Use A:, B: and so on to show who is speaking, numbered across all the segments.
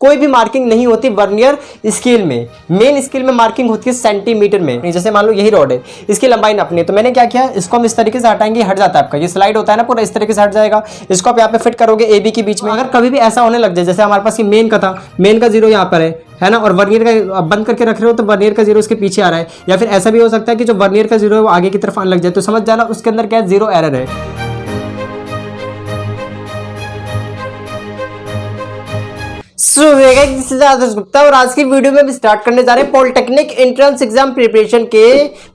A: कोई भी मार्किंग नहीं होती वर्नियर स्केल में। मेन स्केल में मार्किंग होती है सेंटीमीटर में। जैसे मान लो यही रॉड है, इसकी लंबाई नापनी है, तो मैंने क्या किया, इसको हम इस तरीके से हटाएंगे, हट जाता है आपका, ये स्लाइड होता है ना पूरा, इस तरीके से हट जाएगा। इसको आप यहाँ पे फिट करोगे ए बी के बीच में। अगर कभी भी ऐसा होने लग जाए, जैसे हमारे पास ये मेन का था, मेन का जीरो यहाँ पर है ना, और वर्नियर का बंद करके रख रहे हो तो वर्नियर का जीरो इसके पीछे आ रहा है, या फिर ऐसा भी हो सकता है कि जो वर्नियर का जीरो है वो आगे की तरफ आने लग जाए, तो समझ जाना उसके अंदर क्या है, जीरो एरर है। गुप्ता और आज की वीडियो में भी स्टार्ट करने जा रहे हैं पॉलिटेक्निक एंट्रेंस एग्जाम प्रिपरेशन के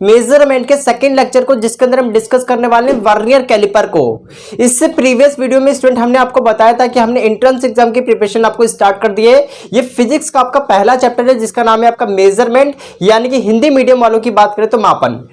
A: मेजरमेंट के सेकंड लेक्चर को, जिसके अंदर हम डिस्कस करने वाले हैं वर्नियर कैलिपर को। इससे प्रीवियस वीडियो में स्टूडेंट हमने आपको बताया था कि हमने एंट्रेंस एग्जाम की प्रिपरेशन आपको स्टार्ट कर दी है। ये फिजिक्स का आपका पहला चैप्टर है जिसका नाम है आपका मेजरमेंट, यानी कि हिंदी मीडियम वालों की बात करें तो मापन।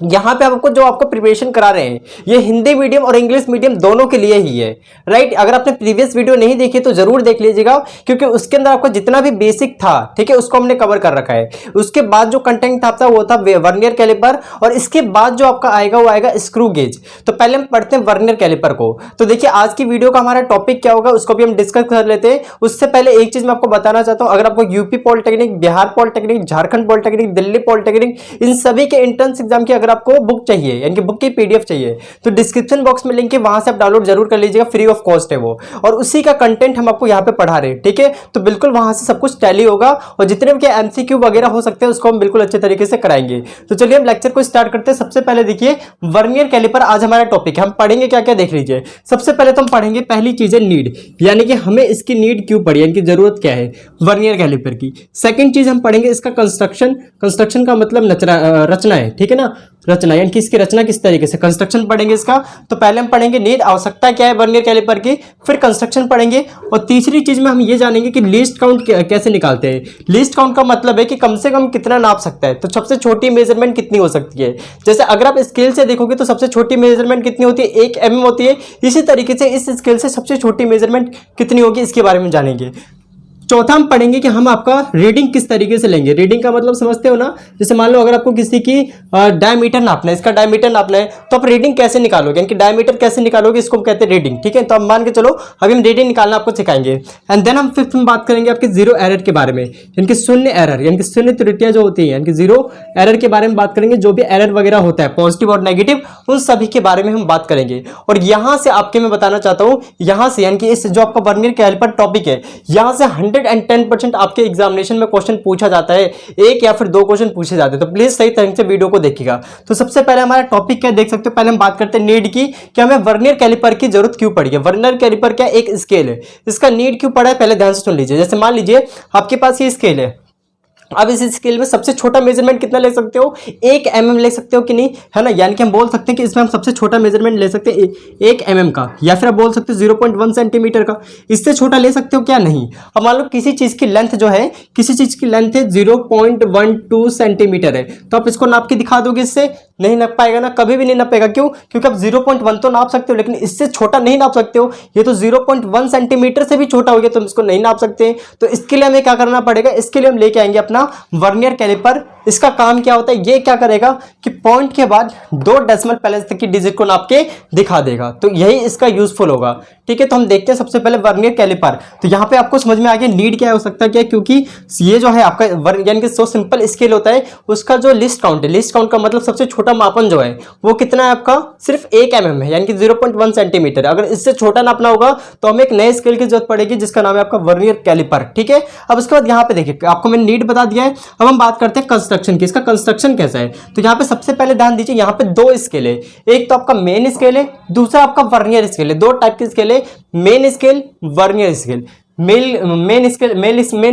A: यहाँ पे आपको जो आपको प्रिपरेशन करा रहे हैं ये हिंदी मीडियम और इंग्लिश मीडियम दोनों के लिए ही है, राइट। अगर आपने प्रीवियस वीडियो नहीं देखी तो जरूर देख लीजिएगा, क्योंकि उसके अंदर आपको जितना भी बेसिक था, ठीक है, उसको हमने कवर कर रखा है। उसके बाद जो कंटेंट था वो था वर्नियर कैलिपर, और इसके बाद जो आपका आएगा वो आएगा स्क्रू गेज। तो पहले हम पढ़ते हैं वर्नियर कैलिपर को। तो देखिए आज की वीडियो का हमारा टॉपिक क्या होगा उसको भी हम डिस्कस कर लेते हैं। उससे पहले एक चीज मैं आपको बताना चाहता हूँ, अगर आपको UP polytechnic, Bihar polytechnic, Jharkhand polytechnic, Delhi polytechnic, इन सभी के एंट्रेंस एग्जाम की अगर आपको बुक चाहिए, यानी कि बुक की पीडीएफ चाहिए, तो डिस्क्रिप्शन बॉक्स में लिंक है, वहां से आप डाउनलोड जरूर कर लीजिएगा, फ्री ऑफ कॉस्ट है वो, और उसी का कंटेंट हम आपको यहाँ पे पढ़ा रहे हैं, ठीक है। तो बिल्कुल वहां से सब कुछ टैली होगा, और जितने भी एमसीक्यू वगैरह हो सकते हैं उसको हम बिल्कुल अच्छे तरीके से कराएंगे। तो चलिए हम लेक्चर को स्टार्ट करते हैं। सबसे पहले देखिए वर्नियर कैलिपर आज हमारा टॉपिक है। हम पढ़ेंगे क्या क्या देख लीजिए। सबसे पहले तो हम पढ़ेंगे, पहली चीज है नीड, यानी कि हमें इसकी नीड क्यों पड़ी, यानी कि जरूरत क्या है वर्नियर कैलिपर की। सेकंड चीज हम पढ़ेंगे इसका कंस्ट्रक्शन। कंस्ट्रक्शन का मतलब रचना है, ठीक है ना, रचना, यानी कि इसकी रचना किस तरीके से, कंस्ट्रक्शन पढ़ेंगे इसका। तो पहले हम पढ़ेंगे नीड, आवश्यकता क्या है वर्नियर कैलिपर की, फिर कंस्ट्रक्शन पढ़ेंगे, और तीसरी चीज में हम ये जानेंगे कि लीस्ट काउंट कैसे निकालते हैं। लीस्ट काउंट का मतलब है कि कम से कम कितना नाप सकता है, तो सबसे छोटी मेजरमेंट कितनी हो सकती है। जैसे अगर आप स्केल से देखोगे तो सबसे छोटी मेजरमेंट कितनी होती है, 1 mm होती है। इसी तरीके से इस स्केल से सबसे छोटी मेजरमेंट कितनी होगी इसके बारे में जानेंगे। चौथा हम पढ़ेंगे कि हम आपका रीडिंग किस तरीके से लेंगे। रीडिंग का मतलब समझते हो ना, जैसे मान लो अगर आपको किसी की डायमीटर नापना है, इसका डायमीटर नापना है, तो आप रीडिंग कैसे निकालोगे, यानी कि डायमीटर कैसे निकालोगे, इसको हम कहते हैं रीडिंग, ठीक है। तो हम मान के चलो अभी हम रीडिंग निकालना आपको सिखाएंगे। एंड देन हम फिफ्थ में बात करेंगे आपके जीरो एरर के बारे में, यानी कि शून्य एरर, यानी कि शून्य त्रुटियां जो होती है, यानी कि जीरो एरर के बारे में बात करेंगे। जो भी एरर वगैरह होता है पॉजिटिव और नेगेटिव, उन सभी के बारे में हम बात करेंगे। और यहां से आपके मैं बताना चाहता हूं, यहां से यानी कि इस जो आपका वर्नियर कैलिपर टॉपिक है, यहां से 110% आपके एग्जामिनेशन में क्वेश्चन पूछा जाता है, एक या फिर 2 क्वेश्चन पूछे जाते हैं। तो प्लीज सही तरह से वीडियो को देखिएगा। तो सबसे पहले हमारा टॉपिक क्या देख सकते हो, पहले हम बात करते हैं नीड की, कि हमें वर्नियर कैलिपर की जरूरत क्यों पड़ी है। वर्नियर कैलिपर क्या एक स्केल है, इसका नीड क्यों पड़ा है पहले ध्यान से सुन लीजिए। जैसे मान लीजिए आपके पास ये स्केल है, अब इस स्केल में सबसे छोटा मेजरमेंट कितना ले सकते हो, 1 mm ले सकते हो कि नहीं, है ना। यानी कि हम बोल सकते हैं कि इसमें हम सबसे छोटा मेजरमेंट ले सकते हैं 1 mm का, या फिर आप बोल सकते हो 0.1 सेंटीमीटर का। इससे छोटा ले सकते हो क्या, नहीं। अब मान लो किसी चीज की लेंथ जो है, किसी चीज की लेंथ है 0.12 सेंटीमीटर है, तो आप इसको नाप के दिखा दोगे, इससे नहीं नाप पाएगा ना, कभी भी नहीं नापेगा। क्यों, क्योंकि आप 0.1 तो नाप सकते हो, लेकिन इससे छोटा नहीं नाप सकते हो। ये तो 0.1 सेंटीमीटर से भी छोटा हो गया, तो हम इसको नहीं नाप सकते। तो इसके लिए हमें क्या करना पड़ेगा, इसके लिए हम लेके आएंगे अपना वर्नियर कैलिपर। इसका काम क्या होता है, ये क्या करेगा कि पॉइंट के बाद 2 डेसिमल प्लेस तक की डिजिट को नाप के दिखा देगा। तो यही इसका यूजफुल होगा, ठीक है। तो हम देखते हैं सबसे पहले वर्नियर कैलिपर। तो यहाँ पे आपको समझ में आ गया नीड क्या हो सकता है, क्या, क्योंकि ये जो है आपका यानी कि सो सिंपल स्केल होता है, उसका जो लिस्ट काउंट है, लिस्ट काउंट का मतलब सबसे छोटा मापन जो है वो कितना है आपका, सिर्फ 1 mm है, यानी कि 0.1 सेंटीमीटर। अगर इससे छोटा नापना होगा तो हमें एक नए स्केल की जरूरत पड़ेगी, जिसका नाम है आपका वर्नियर कैलिपर, ठीक है। अब उसके बाद यहाँ पे देखिए आपको मैंने नीड बता दिया है। अब हम बात करते हैं कंस्ट्रक्शन की, इसका कंस्ट्रक्शन कैसा है। तो यहाँ पे सबसे पहले ध्यान दीजिए, यहाँ पे 2 स्केल है, एक तो आपका मेन स्केल है, दूसरा आपका वर्नियर स्केल है। 2 टाइप की स्केल है, main scale, vernier scale. Main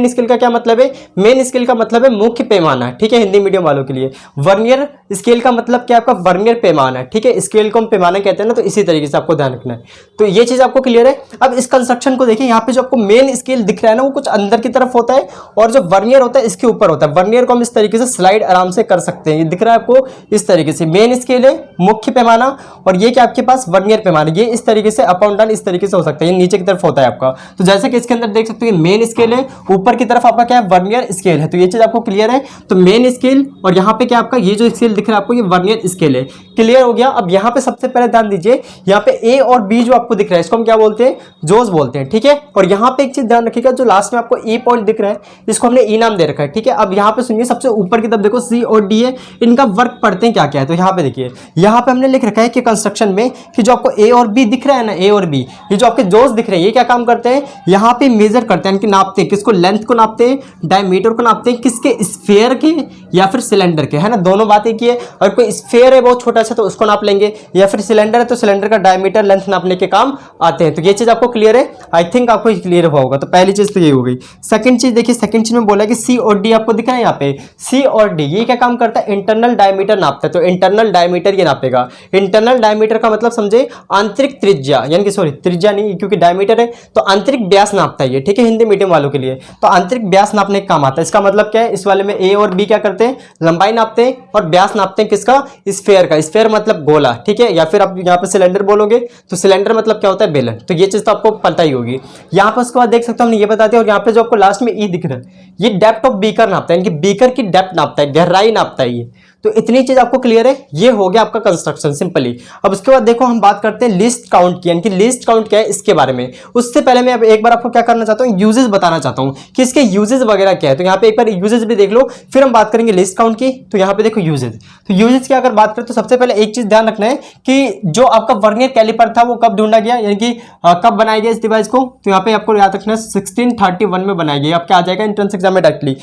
A: scale का क्या मतलब है, मेन स्केल का मतलब है मुख्य पैमाना, ठीक है, हिंदी मीडियम वालों के लिए। वर्नियर स्केल का मतलब क्या, आपका वर्नियर पैमाना, ठीक है। स्केल को हम पैमाना कहते हैं ना, तो इसी तरीके से आपको ध्यान रखना है। तो ये चीज आपको क्लियर है। अब इस कंस्ट्रक्शन को देखिए, यहाँ पे जो आपको मेन स्केल दिख रहा है ना, वो कुछ अंदर की तरफ होता है, और जो वर्नियर होता है इसके ऊपर होता है। वर्नियर को हम इस तरीके से स्लाइड आराम से कर सकते हैं, ये दिख रहा है आपको इस तरीके से। मेन स्केल है मुख्य पैमाना, और ये क्या आपके पास वर्नियर पैमाना, ये इस तरीके से अप एंड डाउन इस तरीके से हो सकता है, ये नीचे की तरफ होता है आपका। तो जैसे कि इसके अंदर देख सकते हो मेन स्केल है, ऊपर की तरफ आपका क्या है वर्नियर स्केल है। तो ये चीज आपको क्लियर है। तो मेन स्केल और यहाँ पे क्या आपका ये जो स्केल दिख रहा है आपको ये वर्नियर स्केल है। क्लियर हो गया। अब यहाँ पे सबसे पहले ध्यान दीजिए, यहाँ पे ए और बी जो आपको दिख रहा है इसको हम क्या बोलते हैं, जोज बोलते हैं। ठीक है। और यहाँ पे एक चीज ध्यान रखिएगा, जो लास्ट में आपको ई पॉइंट दिख रहा है इसको हमने ई नाम दे रखा है। ठीक है। अब यहाँ पे सुनिए, सबसे ऊपर की तरफ देखो सी और डी है, इनका वर्क पढ़ते हैं क्या क्या है। तो यहाँ पे देखिए, यहाँ पे हमने लिख रखा है कि कंस्ट्रक्शन में कि जो आपको ए और बी दिख रहा है ना, ए और बी ये जो आपके जोज दिख रहे हैं ये क्या काम करते हैं, यहाँ पे मेजर करते हैं, इनकी नापते हैं। किसको, लेंथ को नापते हैं, डायमीटर को नापते हैं, किसके, स्फीयर के या फिर सिलेंडर के, है ना, दोनों बातें की है। और कोई स्फीयर है बहुत छोटा सा तो उसको नाप लेंगे, या फिर सिलेंडर है तो सिलेंडर का डायमीटर लेंथ नापने के काम आते हैं। तो ये चीज आपको क्लियर है, आई थिंक आपको क्लियर हुआ होगा। तो पहली चीज तो ये हो गई। सेकंड चीज देखिए, सेकंड चीज में बोला कि सी और डी आपको दिख रहा है यहाँ पे, सी और डी ये क्या काम करता है, इंटरनल डायमीटर नापता है। तो इंटरनल डायमीटर ये नापेगा। इंटरनल डायमीटर का मतलब समझे आंतरिक त्रिज्या, यानी कि सॉरी त्रिज्या नहीं क्योंकि डायमीटर है तो आंतरिक व्यास नापता है ये। ठीक है, हिंदी मीडियम वालों के लिए तो आंतरिक व्यास नापने का काम आता है। इसका मतलब क्या है, इस वाले में ए और बी क्या करते हैं, लंबाई नापते हैं और व्यास नापते हैं किसका, स्फीयर का। स्फीयर मतलब गोला। ठीक है। या फिर आप यहाँ पे सिलेंडर बोलोगे तो सिलेंडर मतलब क्या होता है, बेलन। तो ये चीज तो आपको पता ही होगी। यहाँ पर उसके बाद देख सकते हो हमने ये बता दिया। और यहाँ पे जो आपको लास्ट में ई दिख रहा है ये डेप्थ ऑफ बीकर नापता है, यानी कि बीकर की डेप्थ नापता है, गहराई नापता है ये। तो इतनी चीज आपको क्लियर है, ये हो गया आपका कंस्ट्रक्शन सिंपली। अब उसके बाद देखो हम बात करते हैं लिस्ट काउंट की, यानी कि लिस्ट काउंट क्या है इसके बारे में। उससे पहले मैं अब एक बार आपको क्या करना चाहता हूँ, यूजेस बताना चाहता हूँ कि इसके यूजेस वगैरह क्या है। तो यहाँ पे एक बार यूजेस भी देख लो, फिर हम बात करेंगे लिस्ट काउंट की। तो यहाँ पे देखो यूजेस, तो यूजेस की अगर बात करें तो सबसे पहले एक चीज ध्यान रखना है कि जो आपका वर्नियर कैलिपर था वो कब ढूंढा गया, यानी कि कब बनाया गया इस डिवाइस को। तो यहाँ पे आपको याद रखना है 1631 में बनाया गया। आपके आ जाएगा एंट्रेंस एग्जाम में डायरेक्टली।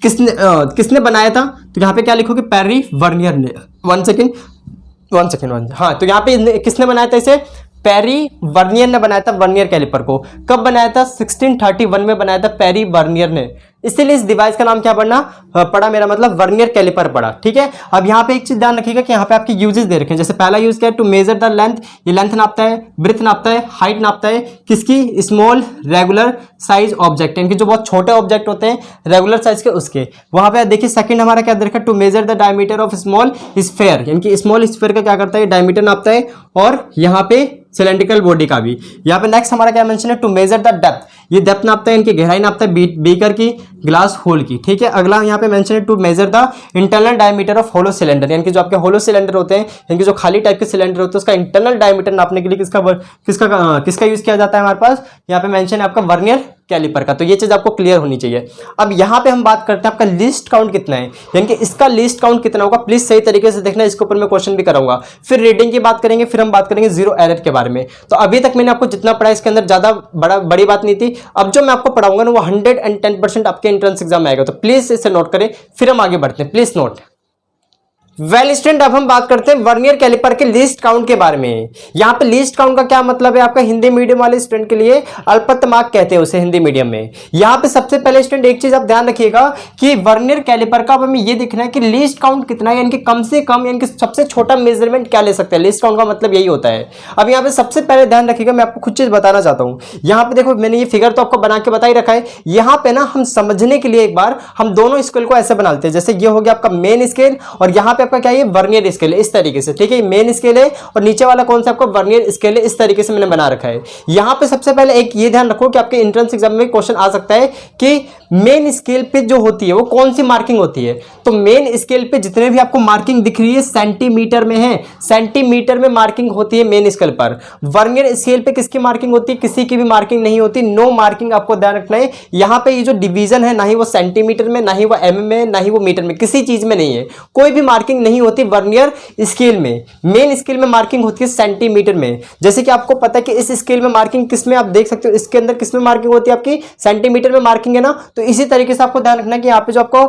A: किसने बनाया था, तो यहाँ पे क्या लिखोगे, पेरी वर्नियर ने। वन सेकेंड हाँ, तो यहाँ पे किसने बनाया था इसे, पेरी वर्नियर ने बनाया था वर्नियर कैलिपर को। कब बनाया था, 1631 में बनाया था पेरी वर्नियर ने। इसीलिए इस डिवाइस का नाम क्या पड़ा मेरा मतलब वर्नियर कैलिपर पड़ा। ठीक है। अब यहाँ पे एक चीज ध्यान रखिएगा कि यहाँ पे आपके यूजेस दे रखे हैं। जैसे पहला यूज क्या है, टू मेजर द लेंथ, ये लेंथ नापता है, ब्रेथ नापता है, हाइट नापता है, किसकी, स्मॉल रेगुलर साइज ऑब्जेक्ट, यानी कि जो बहुत छोटे ऑब्जेक्ट होते हैं रेगुलर साइज के उसके। वहां पे देखिए सेकंड हमारा क्या दे रखा है, to measure the diameter of small sphere, यानी कि स्मॉल स्फीयर का क्या करता है, डायमीटर नापता है। और यहाँ पे सिलेंड्रिकल बॉडी का भी। यहाँ पे नेक्स्ट हमारा क्या मेंशन है, टू मेजर द डेप्थ, ये डेप्थ नापता है, इनकी गहराई नापता है बीकर की, ग्लास होल की। ठीक है। अगला यहाँ पे मेंशन है to measure the internal diameter of hollow cylinder, यानी कि जो आपके होलो सिलेंडर होते हैं, यानी कि जो खाली टाइप के सिलेंडर होते हैं उसका इंटरनल डायमीटर नापने के लिए किसका यूज किया जाता है हमारे पास, यहाँ पे मेंशन है आपका वर्नियर कैलिपर का। तो ये चीज आपको क्लियर होनी चाहिए। अब यहाँ पे हम बात करते हैं आपका लिस्ट काउंट कितना है, यानी कि इसका लिस्ट काउंट कितना होगा। प्लीज सही तरीके से देखना, इसके ऊपर मैं क्वेश्चन भी कराऊंगा। फिर रीडिंग की बात करेंगे, फिर हम बात करेंगे जीरो एरर के बारे में। तो अभी तक मैंने आपको जितना पढ़ा इसके अंदर ज्यादा बड़ी बात नहीं थी। अब जो मैं आपको पढ़ाऊंगा ना वो 110% आपके एंट्रेंस एग्जाम में आएगा। तो प्लीज इसे नोट करें, फिर हम आगे बढ़ते हैं। Please note. वेल स्टूडेंट, अब हम बात करते हैं वर्नियर कैलिपर के लिस्ट काउंट के बारे में। यहाँ पे लिस्ट काउंट का क्या मतलब है आपका, हिंदी मीडियम वाले स्टूडेंट के लिए अल्पतमार्क कहते हैं उसे हिंदी मीडियम में। यहाँ पे सबसे पहले स्टूडेंट एक चीज आप ध्यान रखिएगा कि वर्नियर कैलिपर का अब हमें ये देखना है कि लिस्ट काउंट कितना है, यानी कि कम से कम, यानी कि सबसे छोटा मेजरमेंट क्या ले सकते हैं। लिस्ट काउंट का मतलब यही होता है। अब यहाँ पे सबसे पहले ध्यान रखिएगा, मैं आपको कुछ चीज बताना चाहता हूँ। यहाँ पे देखो मैंने ये फिगर तो आपको बना के बता ही रखा है। यहाँ पे ना हम समझने के लिए एक बार हम दोनों स्केल को ऐसे बनाते हैं, जैसे ये हो गया आपका मेन स्केल और यहाँ पे आपका क्या है, वर्नियर स्केल है, इस तरीके से। ठीक है। मेन स्केल है और नीचे वाला कौन सा आपका वर्नियर स्केल है, इस तरीके से मैंने बना रखा है। यहां पे सबसे पहले एक ये ध्यान रखो कि आपके एंट्रेंस एग्जाम में क्वेश्चन आ सकता है कि मेन स्केल पे जो होती है वो कौन सी मार्किंग होती है। तो मेन स्केल पे जितने भी आपको मार्किंग दिख रही है सेंटीमीटर में है, सेंटीमीटर में मार्किंग होती है मेन स्केल पर। वर्नियर स्केल पे किसकी मार्किंग होती है, किसी की भी मार्किंग नहीं होती, नो मार्किंग। आपको ध्यान रखना है यहाँ पे ये जो डिवीजन है ना ही वो सेंटीमीटर में, ना ही वो mm में, ना ही वो मीटर में, किसी चीज में नहीं है, कोई भी मार्किंग नहीं होती वर्नियर स्केल में। मेन स्केल में मार्किंग होती है सेंटीमीटर में। जैसे कि आपको पता है कि इस स्केल में मार्किंग किसमें आप देख सकते हो, इसके अंदर किसमें मार्किंग होती है आपकी, सेंटीमीटर में मार्किंग है ना। तो इसी तरीके से आपको ध्यान रखना है कि यहाँ पे जो आपको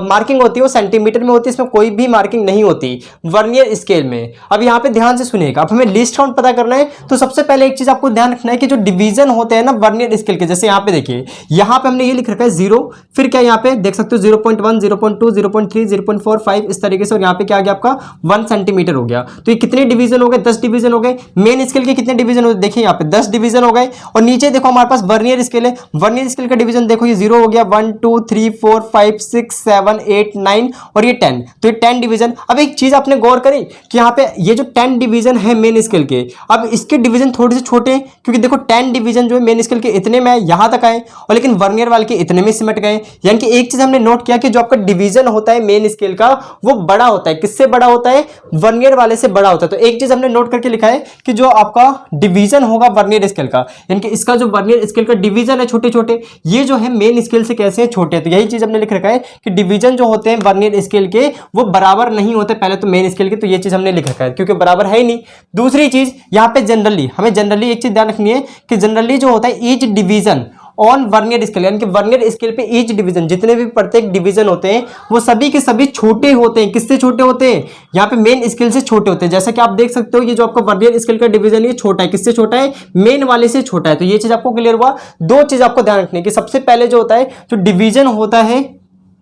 A: मार्किंग होती है वो सेंटीमीटर में होती है, इसमें कोई भी मार्किंग नहीं होती वर्नियर स्केल में। अब यहाँ पे ध्यान से सुनिएगा, अब हमें लिस्ट काउंट पता करना है। तो सबसे पहले एक चीज आपको ध्यान रखना है कि जो डिवीजन होते हैं ना वर्नियर स्केल के, जैसे यहाँ पे देखिए, यहाँ पे हमने ये लिख रखा है 0, फिर क्या यहाँ पे देख सकते हो 0.1, 0.2, 0.3, 0.4, 5 इस तरीके से, और यहाँ पे क्या आ गया आपका 1 सेंटीमीटर हो गया। तो ये कितने डिवीजन हो गए, 10 डिवीजन हो गए। मेन स्केल के कितने डिवीजन हो, देखिए यहाँ पे 10 डिवीजन हो गए। और नीचे देखो हमारे पास वर्नियर स्केल है, वर्नियर स्केल का डिवीजन देखो ये 0 हो गया, 1 2 3 4 5 6 7 8 9 और ये 10, तो ये 10 डिवीजन। अब एक चीज आपने गौर करी कि यहाँ पे ये जो 10 डिवीजन है मेन स्केल के, अब इसके डिवीजन थोड़े से छोटे हैं, क्योंकि देखो 10 डिवीजन जो है मेन स्केल के इतने में यहां तक आए, और लेकिन वर्नियर वाले के इतने में सिमट गए। यानी कि एक चीज हमने नोट किया कि जो आपका डिवीजन होता है मेन स्केल का वो बड़ा होता है, किससे बड़ा होता है, वर्नियर वाले से बड़ा होता है। तो एक चीज हमने नोट करके लिखा है कि जो आपका डिवीजन होगा वर्नियर स्केल का, यानी कि इसका जो वर्नियर स्केल का डिवीजन है छोटे छोटे, ये जो है मेन स्केल से कैसे है, छोटे हैं। तो यही चीज हमने लिख रखा है कि डिवीजन जो होते हैं वर्नियर स्केल के वो बराबर नहीं होते पहले तो मेन स्केल के, तो ये चीज हमने लिख रखा है क्योंकि बराबर है ही नहीं। दूसरी चीज यहाँ पे जनरली हमें जनरली एक चीज ध्यान रखनी है कि जनरली जो होता है each division on vernier scale, यानी कि वर्नियर स्केल पे ईच डिवीजन, जितने भी प्रत्येक डिवीजन होते हैं वो सभी के सभी छोटे होते हैं। किससे छोटे होते हैं, यहाँ पे मेन स्केल से छोटे होते हैं। जैसा कि आप देख सकते हो ये जो आपका वर्नियर स्केल का डिवीजन ये छोटा है, किससे छोटा है, मेन वाले से छोटा है। तो ये चीज आपको क्लियर हुआ। दो चीज आपको ध्यान रखनी है कि सबसे पहले जो होता है जो डिवीजन होता है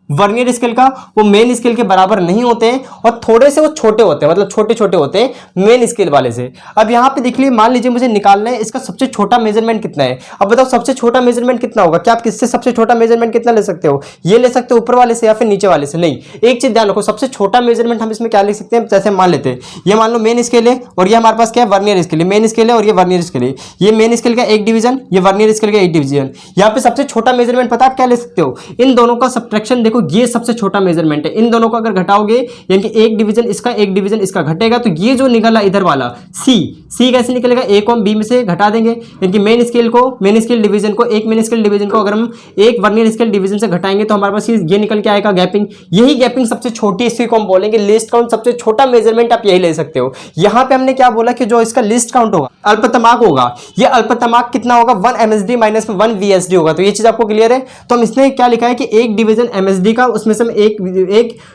A: वर्नियर स्केल का वो मेन स्केल के बराबर नहीं होते हैं और थोड़े से वो छोटे होते हैं, मतलब छोटे छोटे होते हैं मेन स्केल वाले से। अब यहाँ पे देख लीजिए, मान लीजिए मुझे निकालना है इसका सबसे छोटा मेजरमेंट कितना है। अब बताओ सबसे छोटा मेजरमेंट कितना होगा, क्या आप किससे सबसे छोटा मेजरमेंट कितना ले सकते हो, ये ले सकते हो ऊपर वाले से या फिर नीचे वाले से, नहीं। एक चीज ध्यान रखो, सबसे छोटा मेजरमेंट हम इसमें क्या लिख सकते हैं, जैसे मान लेते हैं ये मान लो मेन स्केल है और ये हमारे पास क्या है, वर्नियर स्केल है। मेन स्केल है और ये वर्नियर स्केल है, ये मेन स्केल का एक डिवीजन, ये वर्नियर स्केल का एक डिवीजन। यहाँ पे सबसे छोटा मेजरमेंट पता आप क्या ले सकते हो, इन दोनों का सब्ट्रैक्शन देखो, ये सबसे छोटा मेजरमेंट है। इन दोनों को अगर घटाओगे यानी कि एक डिवीजन इसका एक डिवीजन इसका घटेगा, तो ये जो निकला इधर वाला सी कैसे निकलेगा, ए को हम बी में से घटा देंगे, यानी कि मेन स्केल डिवीजन को एक मेन स्केल डिवीजन को अगर हम एक वर्नियर स्केल डिवीजन से घटाएंगे तो हमारे पास ये निकल के आएगा गैपिंग। यही गैपिंग सबसे छोटी, इसी को हम बोलेंगे लीस्ट काउंट। सबसे छोटा मेजरमेंट आप यही ले सकते हो। यहां पे हमने क्या बोला कि जो इसका लीस्ट काउंट होगा, अल्पतमांक होगा, ये अल्पतमांक कितना होगा, 1 MSD माइनस 1 VSD होगा। तो ये चीज आपको क्लियर है। तो हम इसने क्या लिखा है कि एक डिवीजन MSD का, उसमें से हम एक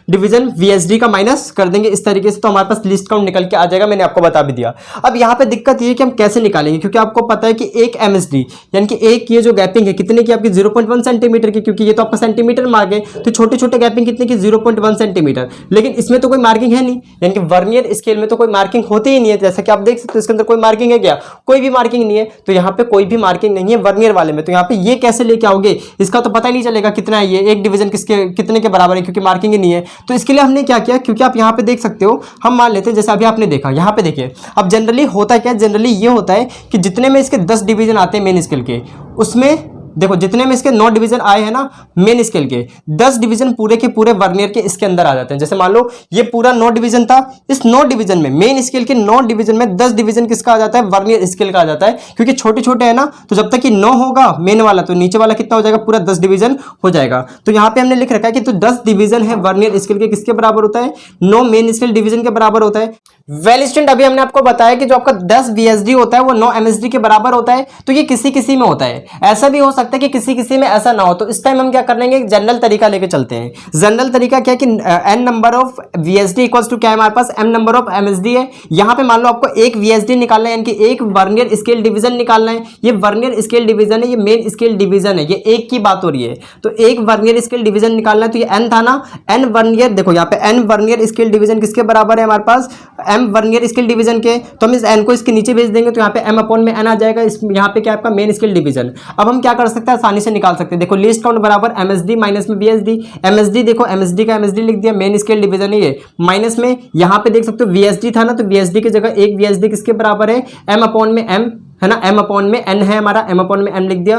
A: डिवीजन VSD का माइनस कर देंगे इस तरीके से, तो हमारे पास लिस्ट काउंट निकल के आ जाएगा। मैंने आपको बता भी दिया। अब यहाँ पे दिक्कत ये है कि हम कैसे निकालेंगे, क्योंकि आपको पता है कि एक MSD यानी कि एक ये जो गैपिंग है कितने की आपकी 0.1 सेंटीमीटर की, क्योंकि ये तो आपका सेंटीमीटर मार्क है, तो छोटे छोटे गैपिंग कितने की 0.1 सेंटीमीटर। लेकिन इसमें तो कोई मार्किंग है नहीं, यानी कि वर्नियर स्केल में तो कोई मार्किंग होती ही नहीं है। जैसा कि आप देख सकते हो इसके अंदर कोई मार्किंग है क्या, कोई भी मार्किंग नहीं है। तो यहाँ पे कोई भी मार्किंग नहीं है वर्नियर वाले में, तो यहाँ पे ये कैसे लेके आओगे, इसका तो पता ही नहीं चलेगा कितना है ये एक डिवीजन किसके कितने के बराबर है, क्योंकि मार्किंग ही नहीं है। तो इसके लिए हमने क्या किया, क्योंकि आप यहाँ पे देख सकते हो, हम मान लेते हैं जैसे अभी आपने देखा, यहाँ पे देखिए। अब जनरली होता है क्या, जनरली ये होता है कि जितने में इसके 10 डिवीजन आते हैं मेन स्केल के, उसमें देखो जितने में इसके 9 डिवीजन आए हैं ना मेन स्केल के, 10 डिवीजन पूरे के पूरे वर्नियर के इसके अंदर आ जाते हैं। जैसे मान लो ये पूरा 9 डिवीजन था, इस 9 डिवीजन में मेन स्केल के 9 डिवीजन में 10 डिवीजन किसका आ जाता है, वर्नियर स्केल का आ जाता है, क्योंकि छोटे छोटे है ना। तो जब तक कि 9 होगा मेन वाला, तो नीचे वाला कितना हो जाएगा, पूरा 10 डिवीजन हो जाएगा। तो यहाँ पे हमने लिख रखा है कि तो 10 डिवीजन है वर्नियर स्केल के, किसके बराबर होता है, 9 मेन स्केल डिवीजन के बराबर होता है। वेल स्टूडेंट, अभी हमने आपको बताया कि जो आपका 10 VSD होता है वो 9 MSD के बराबर होता है। तो ये किसी किसी में होता है, ऐसा भी हो सकता है कि किसी किसी में ऐसा ना हो। तो इस टाइम हम क्या कर लेंगे, जनरल तरीका लेके चलते हैं। जनरल तरीका क्या है कि n number of VSD equals to क्या है हमारे पास, m नंबर ऑफ MSD है। यहाँ पे मान लो आपको एक VSD निकालना है, यानी कि एक वर्नियर स्केल डिवीजन निकालना है। ये वर्नियर स्केल डिवीजन है, ये मेन स्केल डिवीजन है, ये एक की बात हो रही है। तो एक वर्नियर स्केल डिवीजन निकालना है, तो ये n था ना, n वर्नियर, देखो यहाँ पे n वर्नियर स्केल डिवीजन किसके बराबर है हमारे पास, m वर्नियर स्केल डिवीजन के। तो हम इस n को इसके नीचे भेज देंगे, तो यहाँ पे m अपॉन में n आ जाएगा। इस यहाँ पे क्या आपका मेन स्केल डिवीजन। अब हम क्या कर सकते हैं, आसानी से निकाल सकते हैं। देखो लिस्ट काउंट बराबर MSD माइनस में VSD। MSD देखो MSD का MSD लिख दिया, मेन स्केल डिवीजन है ये, माइनस में यहाँ पे देख सकते हो VSD था ना, तो VSD की जगह एक VSD किसके बराबर है, m अपॉन में m है ना, m अपॉन में n है हमारा, m अपॉन में n लिख दिया,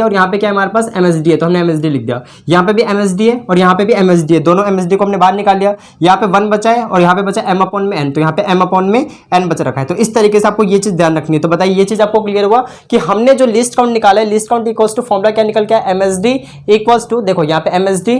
A: और यहाँ पे क्या है हमारे पास MSD है, तो हमने MSD लिख दिया। यहाँ पे भी MSD है और यहाँ पे भी MSD है, दोनों MSD को हमने बाहर निकाल लिया। यहाँ पे 1 बचा है और यहाँ पे बचा m अपॉन में n, तो यहाँ पे m अपॉन में n बच रखा है। तो इस तरीके से आपको ये चीज ध्यान रखनी है। तो बताइए ये चीज आपको क्लियर हुआ कि हमने जो लिस्ट काउंट निकाला है, list count equals to formula क्या निकल गया, MSD इक्वल्स टू, देखो यहाँ पे MSD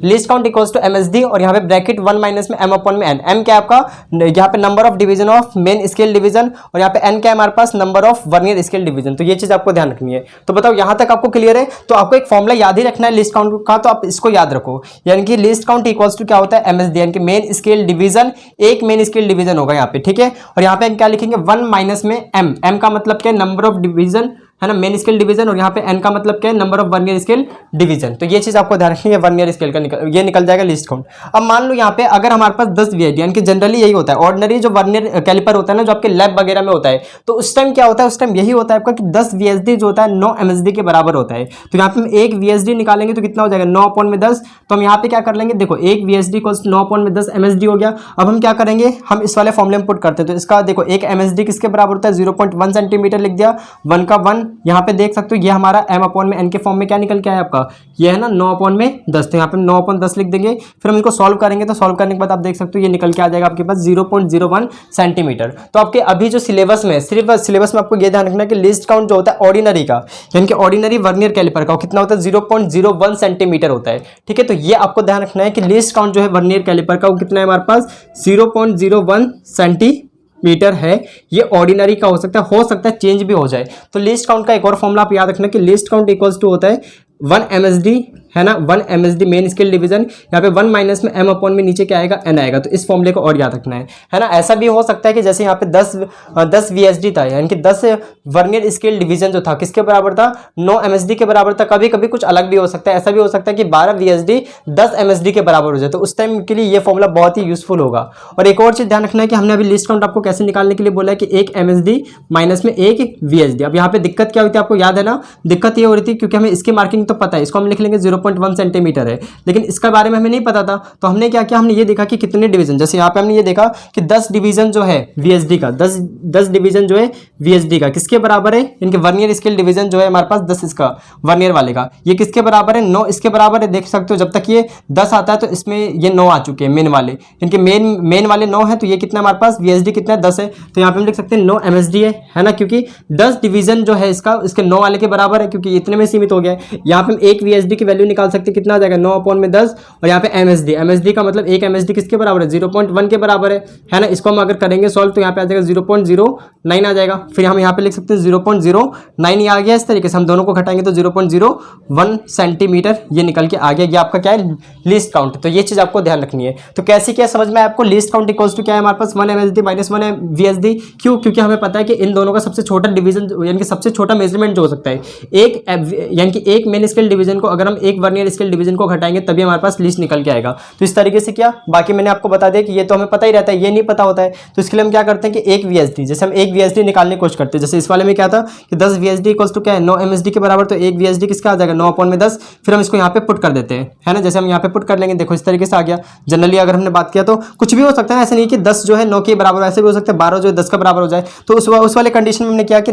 A: list count equals to MSD और यहाँ पे ब्रैकेट 1 माइनस में m अपॉन में n। m क्या है आपका, यहाँ पे number of division of main scale division, और यहाँ पे n क्या है हमारे पास, number of vernier scale division. तो ये चीज आपको ध्यान रखनी है। तो बताओ यहाँ तक आपको क्लियर है। तो आपको एक फॉर्मूला याद ही रखना है लिस्ट काउंट का, तो आप इसको याद रखो, यानी कि लिस्ट काउंट इक्वल्स टू क्या होता है, MSD, यानी कि मेन स्केल डिवीजन, एक मेन स्केल डिवीजन होगा यहाँ पे, ठीक है। और यहाँ पे क्या लिखेंगे, 1 माइनस में m, m का मतलब क्या है, नंबर ऑफ डिवीजन है ना, मेन स्केल डिवीजन, और यहाँ पे n का मतलब क्या है, number of vernier scale division. तो ये चीज आपको ध्यान रखनी है, वर्नियर स्केल का ये निकल जाएगा लीस्ट काउंट। अब मान लो यहाँ पे अगर हमारे पास 10 VSD, यानी कि जनरली यही होता है, ऑर्डिनरी जो वर्नियर कैलिपर होता है ना, जो आपके लैब वगैरह में होता है, तो उस टाइम क्या होता है, उस टाइम यही होता है आपका कि 10 VSD जो होता है 9 MSD के बराबर होता है। तो यहाँ पे हम 1 VSD निकालेंगे तो कितना हो जाएगा, 9/10। तो हम यहाँ पे क्या कर लेंगे, देखो 1 VSD को 9/10 MSD हो गया। अब हम क्या करेंगे, हम इस वाले फॉर्मूले में पुट करते हैं। तो इसका देखो 1 MSD किसके बराबर होता है, 0.1 सेंटीमीटर लिख दिया, 1 का 1 यहाँ पे देख सकते हो, ये हमारा m/n के फॉर्म में क्या निकल के आया आपका, ये है ना 9/10। तो यहाँ पे 9/10 लिख देंगे। फिर हम इसको सॉल्व करेंगे, तो सॉल्व करने के बाद आप देख सकते हो ये निकल के आ जाएगा आपके पास 0.01 सेंटीमीटर। तो आपके अभी जो सिलेबस में, सिर्फ सिलेबस में आपको ये ध्यान रखना है कि लीस्ट काउंट जो होता है ऑर्डिनरी का, यानी कि ऑर्डिनरी वर्नियर कैलिपर का, कितना होता है, 0.01 सेंटीमीटर होता है। ठीक है, तो ये आपको ध्यान रखना है कि लीस्ट काउंट जो है वर्नियर कैलिपर का वो कितना है हमारे पास, 0.01 सेंटीमीटर है। ये ऑर्डिनरी का हो सकता है चेंज भी हो जाए। तो लीस्ट काउंट का एक और फॉर्मूला आप याद रखना कि लीस्ट काउंट इक्वल्स टू होता है 1 MSD, है ना, 1 MSD मेन स्केल डिवीजन, यहाँ पे 1 माइनस में m/, में नीचे क्या आएगा, n आएगा। तो इस फॉर्मूले को और याद रखना है ना। ऐसा भी हो सकता है कि जैसे यहाँ पे 10 VSD था, यानी कि 10 वर्नियर स्केल डिवीजन जो था किसके बराबर था, 9 MSD के बराबर था। कभी कभी कुछ अलग भी हो सकता है, ऐसा भी हो सकता है कि 12 VSD 10 MSD के बराबर हो जाए। तो उस टाइम के लिए ये फॉर्मूला बहुत ही यूजफुल होगा। और एक और चीज ध्यान रखना है कि हमने अभी लिस्ट काउंट आपको कैसे निकालने के लिए बोला है कि 1 MSD माइनस में 1 VSD। अब यहाँ पे दिक्कत क्या हुई थी आपको याद है ना, दिक्कत ये हो रही थी क्योंकि हमें इसकी मार्किंग तो पता है, इसको हम लिख लेंगे 0.1 सेंटीमीटर है, लेकिन इसके बारे में हमें नहीं पता था। तो हमने क्या किया, हमने ये देखा कि कितने डिवीजन, जैसे यहाँ पे हमने ये देखा कि 10 डिवीजन जो है VSD का, 10 डिवीजन जो है VSD का किसके बराबर है, इनके वर्नियर स्केल डिवीजन जो है हमारे पास 10 इसका वर्नियर वाले का, ये किसके बराबर है, 9 इसके बराबर है। देख सकते हो जब तक ये 10 आता है तो इसमें ये 9 आ चुके हैं मेन वाले, इनके मेन वाले 9 है। तो ये कितना हमारे पास VSD कितना है, 10 है। तो यहाँ पे हम लिख सकते हैं 9 MSD है ना, क्योंकि 10 डिवीजन जो है इसका इसके 9 वाले के बराबर है, क्योंकि इतने में सीमित हो गया है। यहाँ पे हम 1 VSD की वैल्यू निकाल सकते हैं, कितना आ जाएगा, 9/10। और यहाँ पे MSD का मतलब 1 MSD किसके बराबर है, 0.1 के बराबर है ना। इसको हम अगर करेंगे सॉल्व तो यहाँ पे आ जाएगा 0.09 आ जाएगा। फिर हम यहाँ पे लिख सकते हैं 0.09 ही आ गया। इस तरीके से हम दोनों को घटाएंगे तो 0.01 सेंटीमीटर ये निकल के आ गया। ये आपका क्या है, लीस्ट काउंट। तो ये चीज आपको ध्यान रखनी है। तो कैसे क्या समझ में आपको, लीस्ट काउंट इक्वल्स टू क्या है हमारे पास, 1 MSD माइनस 1 VSD। क्यों, क्योंकि हमें पता है कि इन दोनों का सबसे छोटा डिवीजन, यानी कि सबसे छोटा मेजरमेंट जो हो सकता है, एक यानी कि एक मेन स्केल डिवीजन को अगर हम एक वर्नियर स्केल डिवीजन को घटाएंगे तभी हमारे पास लिस्ट निकल के आएगा। तो इस तरीके से क्या, बाकी मैंने आपको बता दिया कि ये तो हमें पता ही रहता है, ये नहीं पता होता है। तो इसके लिए हम क्या करते हैं कि 1 VSD, जैसे हम 1 VSD निकालने की कोशिश करते हैं। जैसे इस वाले में क्या था कि 10 VSD इक्वल्स टू क्या है, 9 MSD के बराबर। तो 1 VSD किसका आ जाएगा, 9/10। फिर हम इसको यहाँ पे पुट कर देते हैं, है ना। जैसे हम यहाँ पे पुट कर लेंगे, देखो इस तरीके से आ गया। जनरली अगर हमने बात किया तो कुछ भी हो सकता है, ऐसे नहीं कि 10 जो है 9 के बराबर, ऐसे भी हो सकता है 12 जो है 10 का बराबर हो जाए। तो उस वाले कंडीशन में हमने किया कि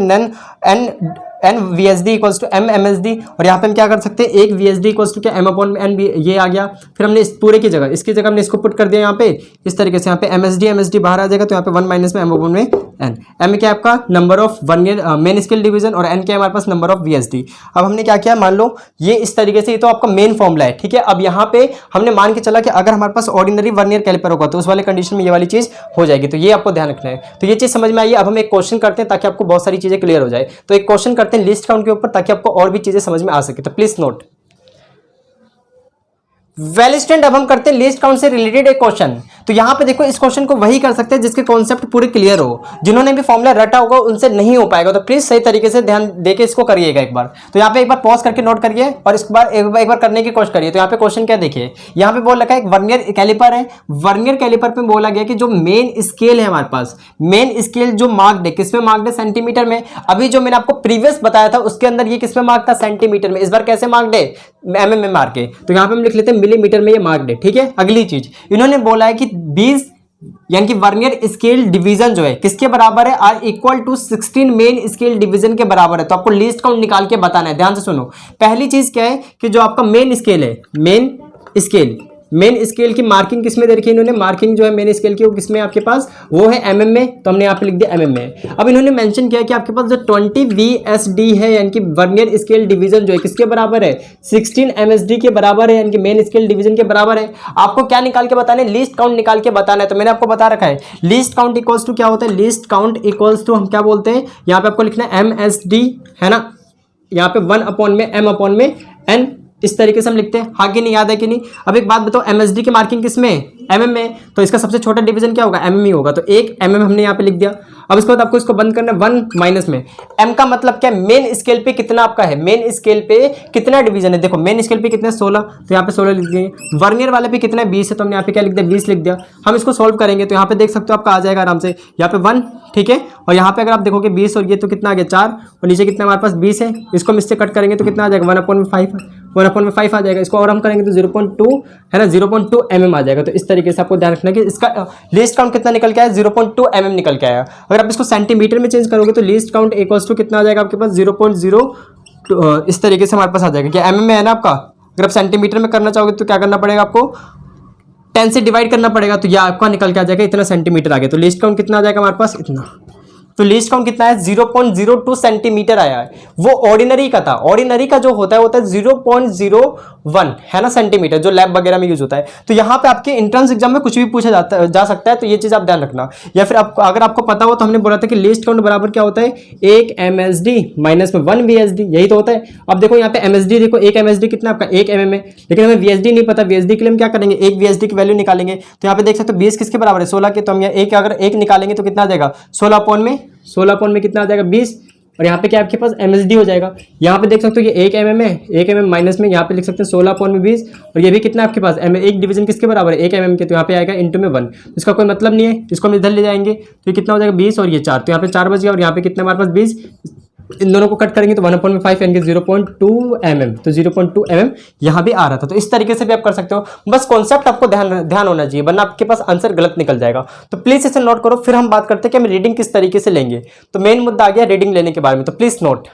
A: n VSD equals to m MSD। और यहाँ पे हम क्या कर सकते हैं, 1 VSD इक्वल्स टू क्या, m/n ये आ गया। फिर हमने इस पूरे की जगह, इसकी जगह हमने इसको पुट कर दिया यहाँ पे इस तरीके से। यहाँ पे MSD बाहर आ जाएगा, तो यहाँ पे 1 माइनस में m/n। m क्या है आपका number of vernier main scale division, और n क्या है हमारे पास नंबर ऑफ VSD। अब हमने क्या किया, मान लो ये इस तरीके से, ये तो आपका मेन फॉर्मूला है, ठीक है। अब यहाँ पे हमने मान के चला कि अगर हमारे पास ऑर्डिनरी वर्नियर कैलिपर होगा तो उस वाले कंडीशन में ये वाली चीज हो जाएगी। तो ये आपको ध्यान रखना है। तो ये चीज समझ में आई। अब हम एक क्वेश्चन करते हैं ताकि आपको बहुत सारी चीजें क्लियर हो जाए। तो एक क्वेश्चन करते हैं लिस्ट काउंट के ऊपर, ताकि आपको और भी चीजें समझ में आ सके। तो प्लीज नोट। वेल स्टूडेंट, अब हम करते हैं लिस्ट काउंट से रिलेटेड एक क्वेश्चन। तो यहां पे देखो, इस क्वेश्चन को वही कर सकते हैं जिसके कॉन्सेप्ट पूरे क्लियर हो। जिन्होंने भी फॉर्मूला रटा होगा उनसे नहीं हो पाएगा। तो प्लीज सही तरीके से ध्यान देके इसको करिएगा एक बार। तो यहाँ पे एक बार पॉज करके नोट करिए और इस बार एक बार करने की कोशिश करिए। तो यहाँ पे क्वेश्चन क्या देखिए, यहाँ पे बोल रखा है एक वर्नियर कैलिपर है। वर्नियर कैलिपर पे बोला गया कि जो मेन स्केल है हमारे पास, मेन स्केल जो मार्क्ड है, किसमें मार्क्ड है, सेंटीमीटर में। अभी जो मैंने आपको प्रीवियस बताया था उसके अंदर ये किसमें मार्क था, सेंटीमीटर में। इस बार कैसे मार्क्ड है, mm में मार्क है। तो यहाँ पे हम लिख लेते हैं मिलीमीटर में ये मार्क्ड है, ठीक है। अगली चीज इन्होंने बोला है कि 20 यानी कि वर्नियर स्केल डिवीजन जो है किसके बराबर है, R equal to 16 main scale division के बराबर है। तो आपको लिस्ट काउंट निकाल के बताना है। ध्यान से सुनो। पहली चीज क्या है कि जो आपका मेन स्केल है, मेन स्केल की मार्किंग किसमें दे रखी है इन्होंने, मार्किंग जो है मेन स्केल की वो किसमें आपके पास, वो है mm में। तो हमने यहाँ पे लिख दिया mm में। अब इन्होंने मेंशन किया कि आपके पास जो 20 VSD है, यानी कि वर्नियर स्केल डिवीजन जो है किसके बराबर है, 16 MSD के बराबर है, यानी कि मेन स्केल डिवीजन के बराबर है। आपको क्या निकाल के बताना है, लिस्ट काउंट निकाल के बताना है। तो मैंने आपको बता रखा है लिस्ट काउंट इक्वल्स टू क्या होता है, लिस्ट काउंट इक्वल्स टू हम क्या बोलते हैं, यहाँ पे आपको लिखना है MSD, है ना। यहाँ पे 1 अपॉन में m अपॉन में n इस तरीके से हम लिखते हैं। हाँ कि नहीं, याद है कि नहीं। अब एक बात बताओ, एमएसडी की मार्किंग किस में, एमएम में, तो इसका सबसे छोटा डिवीजन क्या होगा, एमएम ही होगा। तो 1 एमएम हमने यहाँ पे लिख दिया। अब इसके बाद आपको इसको बंद करना है 1 माइनस में। एम का मतलब क्या, मेन स्केल पे कितना आपका है, मेन स्केल पे कितना डिवीजन है। देखो मेन स्केल पे कितना है 16, तो यहाँ पे 16 लिख दिए। वर्नियर वाले पे कितना है 20 है, तो हमने यहाँ पे क्या लिख दिया 20 लिख दिया। हम इसको सॉल्व करेंगे तो यहाँ पे देख सकते हो आपका आ जाएगा आराम से, यहाँ पे 1, ठीक है। और यहाँ पे अगर आप देखोगे 20 और ये तो कितना आ गया 4, और नीचे कितना हमारे पास 20 है। इसको हम इससे कट करेंगे तो कितना आ जाएगा 1/5 आ जाएगा। इसको और हम करेंगे तो 0.2 है ना, 0.2 mm आ जाएगा। तो इस तरीके से आपको ध्यान रखना है कि इसका लीस्ट काउंट कितना निकल के आया, 0.2 mm निकल के आया। अगर आप इसको सेंटीमीटर में चेंज करोगे तो लीस्ट काउंट इक्वल्स टू कितना आ जाएगा आपके पास 0.0, इस तरीके से हमारे पास आ जाएगा। क्या mm में है ना आपका। अगर आप सेंटीमीटर में करना चाहोगे तो क्या करना पड़ेगा आपको, 10 से डिवाइड करना पड़ेगा, तो यह आपका निकल के आ जाएगा इतना सेंटीमीटर आ गया। तो लीस्ट काउंट कितना आ जाएगा हमारे पास, इतना। तो लीस्ट काउंट कितना है 0.02 सेंटीमीटर आया है। वो ऑर्डिनरी का था, ऑर्डिनरी का जो होता है 0.01 है ना सेंटीमीटर, जो लैब वगैरह में यूज होता है। तो यहाँ पे आपके एंट्रेंस एग्जाम में कुछ भी पूछा जा सकता है, तो ये चीज आप ध्यान रखना। या फिर आपको अगर आपको पता हो तो हमने बोला था कि लीस्ट काउंट बराबर क्या होता है, 1 MSD माइनस में 1 VSD, यही तो होता है। अब देखो यहाँ पे MSD देखो, 1 MSD कितना आपका 1 mm है, लेकिन हमें VSD नहीं पता। VSD के लिए हम क्या करेंगे, 1 VSD की वैल्यू निकालेंगे। तो यहाँ पे देख सकते हो 20 किसके बराबर है 16 के, तो हम यहाँ अगर 1 निकालेंगे तो कितना आ जाएगा 16 में कितना आ जाएगा 20, और यहाँ पे क्या आपके पास MSD हो जाएगा। यहाँ पे देख सकते हो ये 1 mm है, 1 mm माइनस में यहाँ पे लिख सकते हैं 16/20, और ये भी कितना आपके पास एक डिवीजन किसके बराबर है 1 mm के, तो यहाँ पे आएगा इंटू में 1। इसका कोई मतलब नहीं है, इसको हम इधर ले जाएंगे तो ये कितना हो जाएगा 20 और ये 4, तो यहाँ पे 4 बच गया, और यहाँ पे कितना हमारे पास 20। इन दोनों को कट करेंगे तो 1/5 यानी कि 0.2 mm, तो 0.2 mm यहाँ भी आ रहा था। तो इस तरीके से भी आप कर सकते हो, बस कॉन्सेप्ट आपको ध्यान होना चाहिए, वरना आपके पास आंसर गलत निकल जाएगा। तो प्लीज इसे नोट करो, फिर हम बात करते हैं कि हम रीडिंग किस तरीके से लेंगे। तो मेन मुद्दा आ गया रीडिंग लेने के बारे में, तो प्लीज नोट।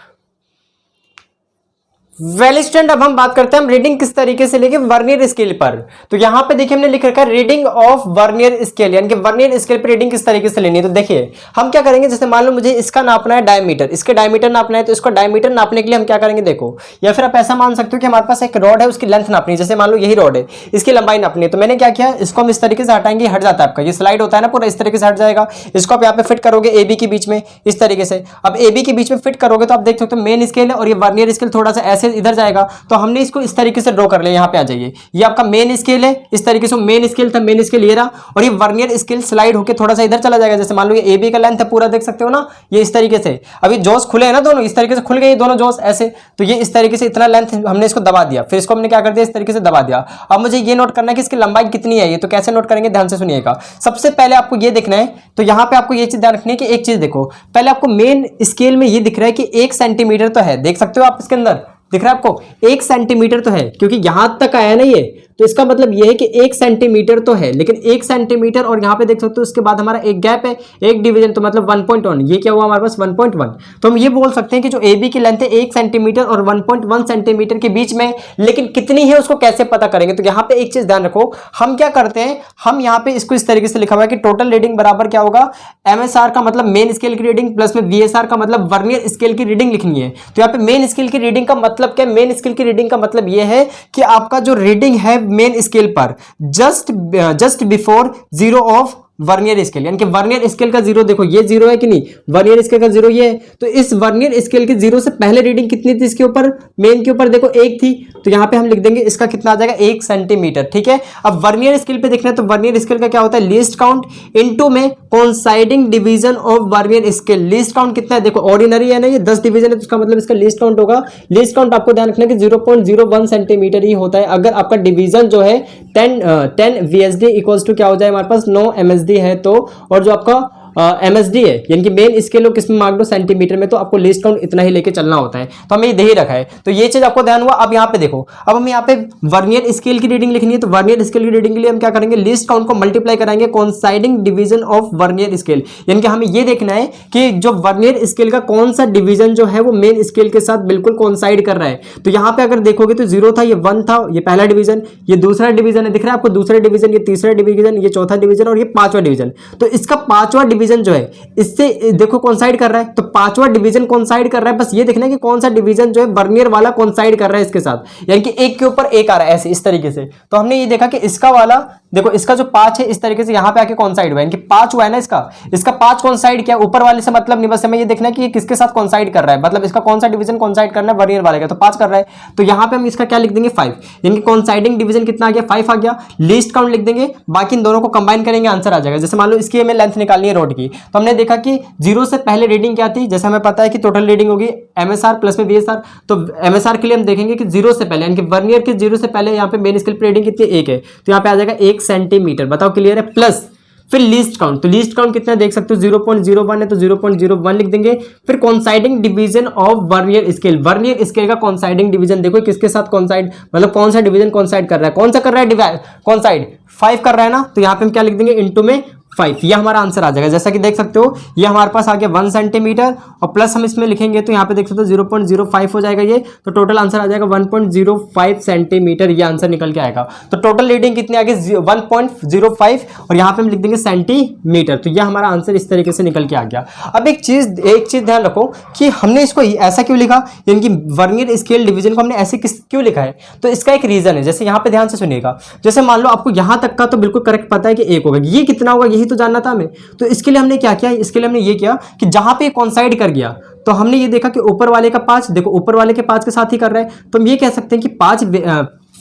A: वेल स्टूडेंट, अब हम बात करते हैं हम रीडिंग किस तरीके से लेंगे वर्नियर स्केल पर। तो यहाँ पे देखिए हमने लिख रखा है रीडिंग ऑफ वर्नियर स्केल, यानी कि वर्नियर स्केल पर रीडिंग किस तरीके से लेनी है। तो देखिए हम क्या करेंगे, जैसे मान लो मुझे इसका नापना है डायमीटर, इसके डायमीटर नापना है, तो इसका डायमीटर नापने के लिए हम क्या करेंगे देखो, या फिर आप ऐसा मान सकते हो कि हमारे पास एक रॉड है, उसकी लेंथ नापनी है। जैसे मान लो यही रॉड है, इसकी लंबाई नापनी है, तो मैंने क्या किया, इसको हम इस तरीके से हटाएंगे, हट जाता है आपका, ये स्लाइड होता है ना पूरा, इस तरीके से हट जाएगा। इसको आप यहाँ पे फिट करोगे AB के बीच में, इस तरीके से। अब AB के बीच में फिट करोगे तो आप देख सकते हो मेन स्केल है और ये वर्नियर स्केल थोड़ा सा ऐसे इधर जाएगा, तो हमने इसको इस तरीके से ड्रॉ कर लिया। यहाँ पे आ जाइए, ये आपका मेन स्केल है, इस तरीके से मेन स्केल था, मेन स्केल ये रहा, और ये वर्नियर स्केल स्लाइड होकर थोड़ा सा इधर चला जाएगा। जैसे मान लो ये AB का लेंथ है पूरा, देख सकते हो ना, ये इस तरीके से। अभी जॉस खुले हैं ना दोनों, इस तरीके से खुल गए दोनों जॉस ऐसे, तो ये इस तरीके से इतना लेंथ हमने इसको दबा दिया, फिर इसको हमने क्या कर दिया इस तरीके से दबा दिया। अब मुझे ये नोट करना है कि इसकी लंबाई कितनी है, ये तो कैसे नोट करेंगे, ध्यान से सुनिएगा। सबसे पहले आपको ये देखना है, तो यहाँ पे आपको ये चीज ध्यान रखनी है कि एक चीज देखो, पहले आपको मेन स्केल में ये दिख रहा है कि 1 सेंटीमीटर तो है, देख सकते हो आप इसके अंदर दिख रहा है आपको 1 सेंटीमीटर तो है, क्योंकि यहां तक आया ना ये, तो इसका मतलब ये है कि 1 सेंटीमीटर तो है। लेकिन 1 सेंटीमीटर और यहाँ पे देख सकते हो उसके बाद हमारा एक गैप है, एक डिवीजन, तो मतलब 1.1, ये क्या हुआ हमारे पास 1.1। तो हम ये बोल सकते हैं कि जो AB की लेंथ है 1 सेंटीमीटर और 1.1 सेंटीमीटर के बीच में, लेकिन कितनी है उसको कैसे पता करेंगे। तो यहाँ पे एक चीज ध्यान रखो, हम क्या करते हैं, हम यहाँ पे इसको इस तरीके से लिखा हुआ है कि टोटल रीडिंग बराबर क्या होगा, MSR का मतलब मेन स्केल की रीडिंग प्लस में VSR का मतलब वर्नियर स्केल की रीडिंग लिखनी है। तो यहाँ पे मेन स्केल की रीडिंग का मतलब क्या, मेन स्केल की रीडिंग का मतलब ये है कि आपका जो रीडिंग है मेन स्केल पर just before 0 of vernier scale, यानी कि वर्नियर स्केल का 0 देखो, ये 0 है कि नहीं, वर्नियर स्केल का 0 ये है, तो इस वर्नियर स्केल के 0 से पहले रीडिंग कितनी थी इसके ऊपर, मेन के ऊपर देखो 1 थी, तो यहाँ पे हम लिख देंगे इसका कितना आ जाएगा 1 सेंटीमीटर, ठीक है। अब वर्नियर स्केल पे देखना है, तो वर्नियर स्केल का क्या होता है, लीस्ट काउंट इनटू में coinciding division of vernier scale. Least count कितना है देखो, ऑर्डिनरी है ना, ये 10 डिवीजन है, तो इसका मतलब इसका लीस्ट काउंट होगा, लीस्ट काउंट आपको ध्यान रखना है कि 0.01 सेंटीमीटर ही होता है। अगर आपका डिवीजन जो है 10 VSD इक्वल्स टू क्या हो जाए हमारे पास 9 MSD है, तो और जो आपका MSD है यानी कि मेन स्केल को किस में मार्क दो सेंटीमीटर में, तो आपको लीस्ट काउंट इतना ही लेके चलना होता है। तो हमें दे ही रखा है, तो ये चीज आपको ध्यान हुआ। अब यहाँ पे देखो, अब हम यहाँ पे वर्नियर स्केल की रीडिंग लिखनी है, तो वर्नियर स्केल की रीडिंग के लिए हम क्या करेंगे, लीस्ट काउंट को मल्टीप्लाई कराएंगे coinciding division of vernier scale, यानी कि हमें ये देखना है कि जो वर्नियर स्केल का कौन सा डिवीजन जो है वो मेन स्केल के साथ बिल्कुल कोइंसाइड कर रहा है। तो यहाँ पे अगर देखोगे तो 0 था, ये 1 था, ये पहला डिवीजन, ये दूसरा डिवीजन है, दिख रहा है आपको दूसरा डिवीजन, ये तीसरा डिवीजन, ये चौथा डिवीजन और ये 5वां डिवीजन। तो इसका 5वां डिवीजन जो है इससे देखो कोइंसाइड कर रहा है, तो 5वां डिवीजन कोइंसाइड कर रहा है। बस ये देखना है कि कौन सा डिवीजन जो है वर्नियर वाला कोइंसाइड कर रहा है इसके साथ, यानी कि एक के ऊपर एक आ रहा है ऐसे इस तरीके से। तो हमने ये देखा कि इसका वाला देखो इसका जो 5 है इस तरीके से यहाँ पे आके कॉन्साइड हुआ है, इनके 5 हुआ है ना, इसका 5 कॉन्साइड किया, ऊपर वाले से मतलब नहीं, बस हमें ये देखना है कि ये किसके साथ कॉन्साइड कर रहा है, मतलब इसका कौन सा डिवीजन कॉन्साइड करना है, वर्नियर वाले का, तो 5 कर रहा है, तो यहाँ पे हम इसका क्या लिख देंगे 5, यानी कॉन्साइडिंग डिवीजन कितना आ गया 5 आ गया, लीस्ट काउंट लिख देंगे, बाकी इन दोनों को कंबाइन करेंगे आंसर आ जाएगा। जैसे मान लो इसकी हमें लेंथ निकालनी है रोड की, तो हमने देखा कि 0 से पहले रीडिंग क्या थी, जैसे हमें पता है कि टोटल रीडिंग होगी MSR प्लस में VSR, तो MSR के लिए हम देखेंगे कि 0 से पहले यानी कि वर्नियर के 0 से पहले यहाँ पे मेन स्केल पे रीडिंग कितनी 1 है, तो यहाँ पे आ जाएगा 1 सेंटीमीटर, बताओ क्लियर है, प्लस फिर लीस्ट काउंट, तो लीस्ट काउंट कितना देख सकते हो 0.01 है तो 0.01 लिख देंगे, फिर coinciding division of vernier scale, vernier scale का कॉन्साइडिंग डिवीजन देखो किसके साथ कॉन्साइड, मतलब कौन सा डिवीजन कॉन्साइड कर रहा है, कौन सा कर रहा है कॉन्साइड 5 कर रहा है ना, तो यहाँ पे हम क्या लिख देंगे इनटू में 5, ये हमारा आंसर आ जाएगा। जैसा कि देख सकते हो ये हमारे पास आ गया 1 सेंटीमीटर और प्लस हम इसमें लिखेंगे तो यहाँ पे देख सकते हो 0.05 हो जाएगा ये, तो टोटल आंसर आ जाएगा 1.05 सेंटीमीटर, ये आंसर निकल के आएगा। तो टोटल रीडिंग कितनी आ गई 1.05 और यहाँ पे हम लिख देंगे सेंटीमीटर, तो ये हमारा आंसर इस तरीके से निकल के आ गया। अब एक चीज ध्यान रखो कि हमने इसको ऐसा क्यों लिखा, यानी कि वर्नियर स्केल डिवीजन को हमने ऐसे क्यों लिखा है, तो इसका एक रीजन है। जैसे यहाँ पे ध्यान से सुनिएगा, जैसे मान लो आपको यहाँ तक का तो बिल्कुल करेक्ट पता है कि 1 होगा, ये कितना होगा यही तो जानना था हमें, तो इसके लिए हमने क्या किया, इसके लिए हमने ये किया कि जहां पे कॉन्साइड कर गया तो हमने ये देखा कि ऊपर वाले का 5, देखो ऊपर वाले के 5 के साथ ही कर रहा है, तो हम ये कह सकते हैं कि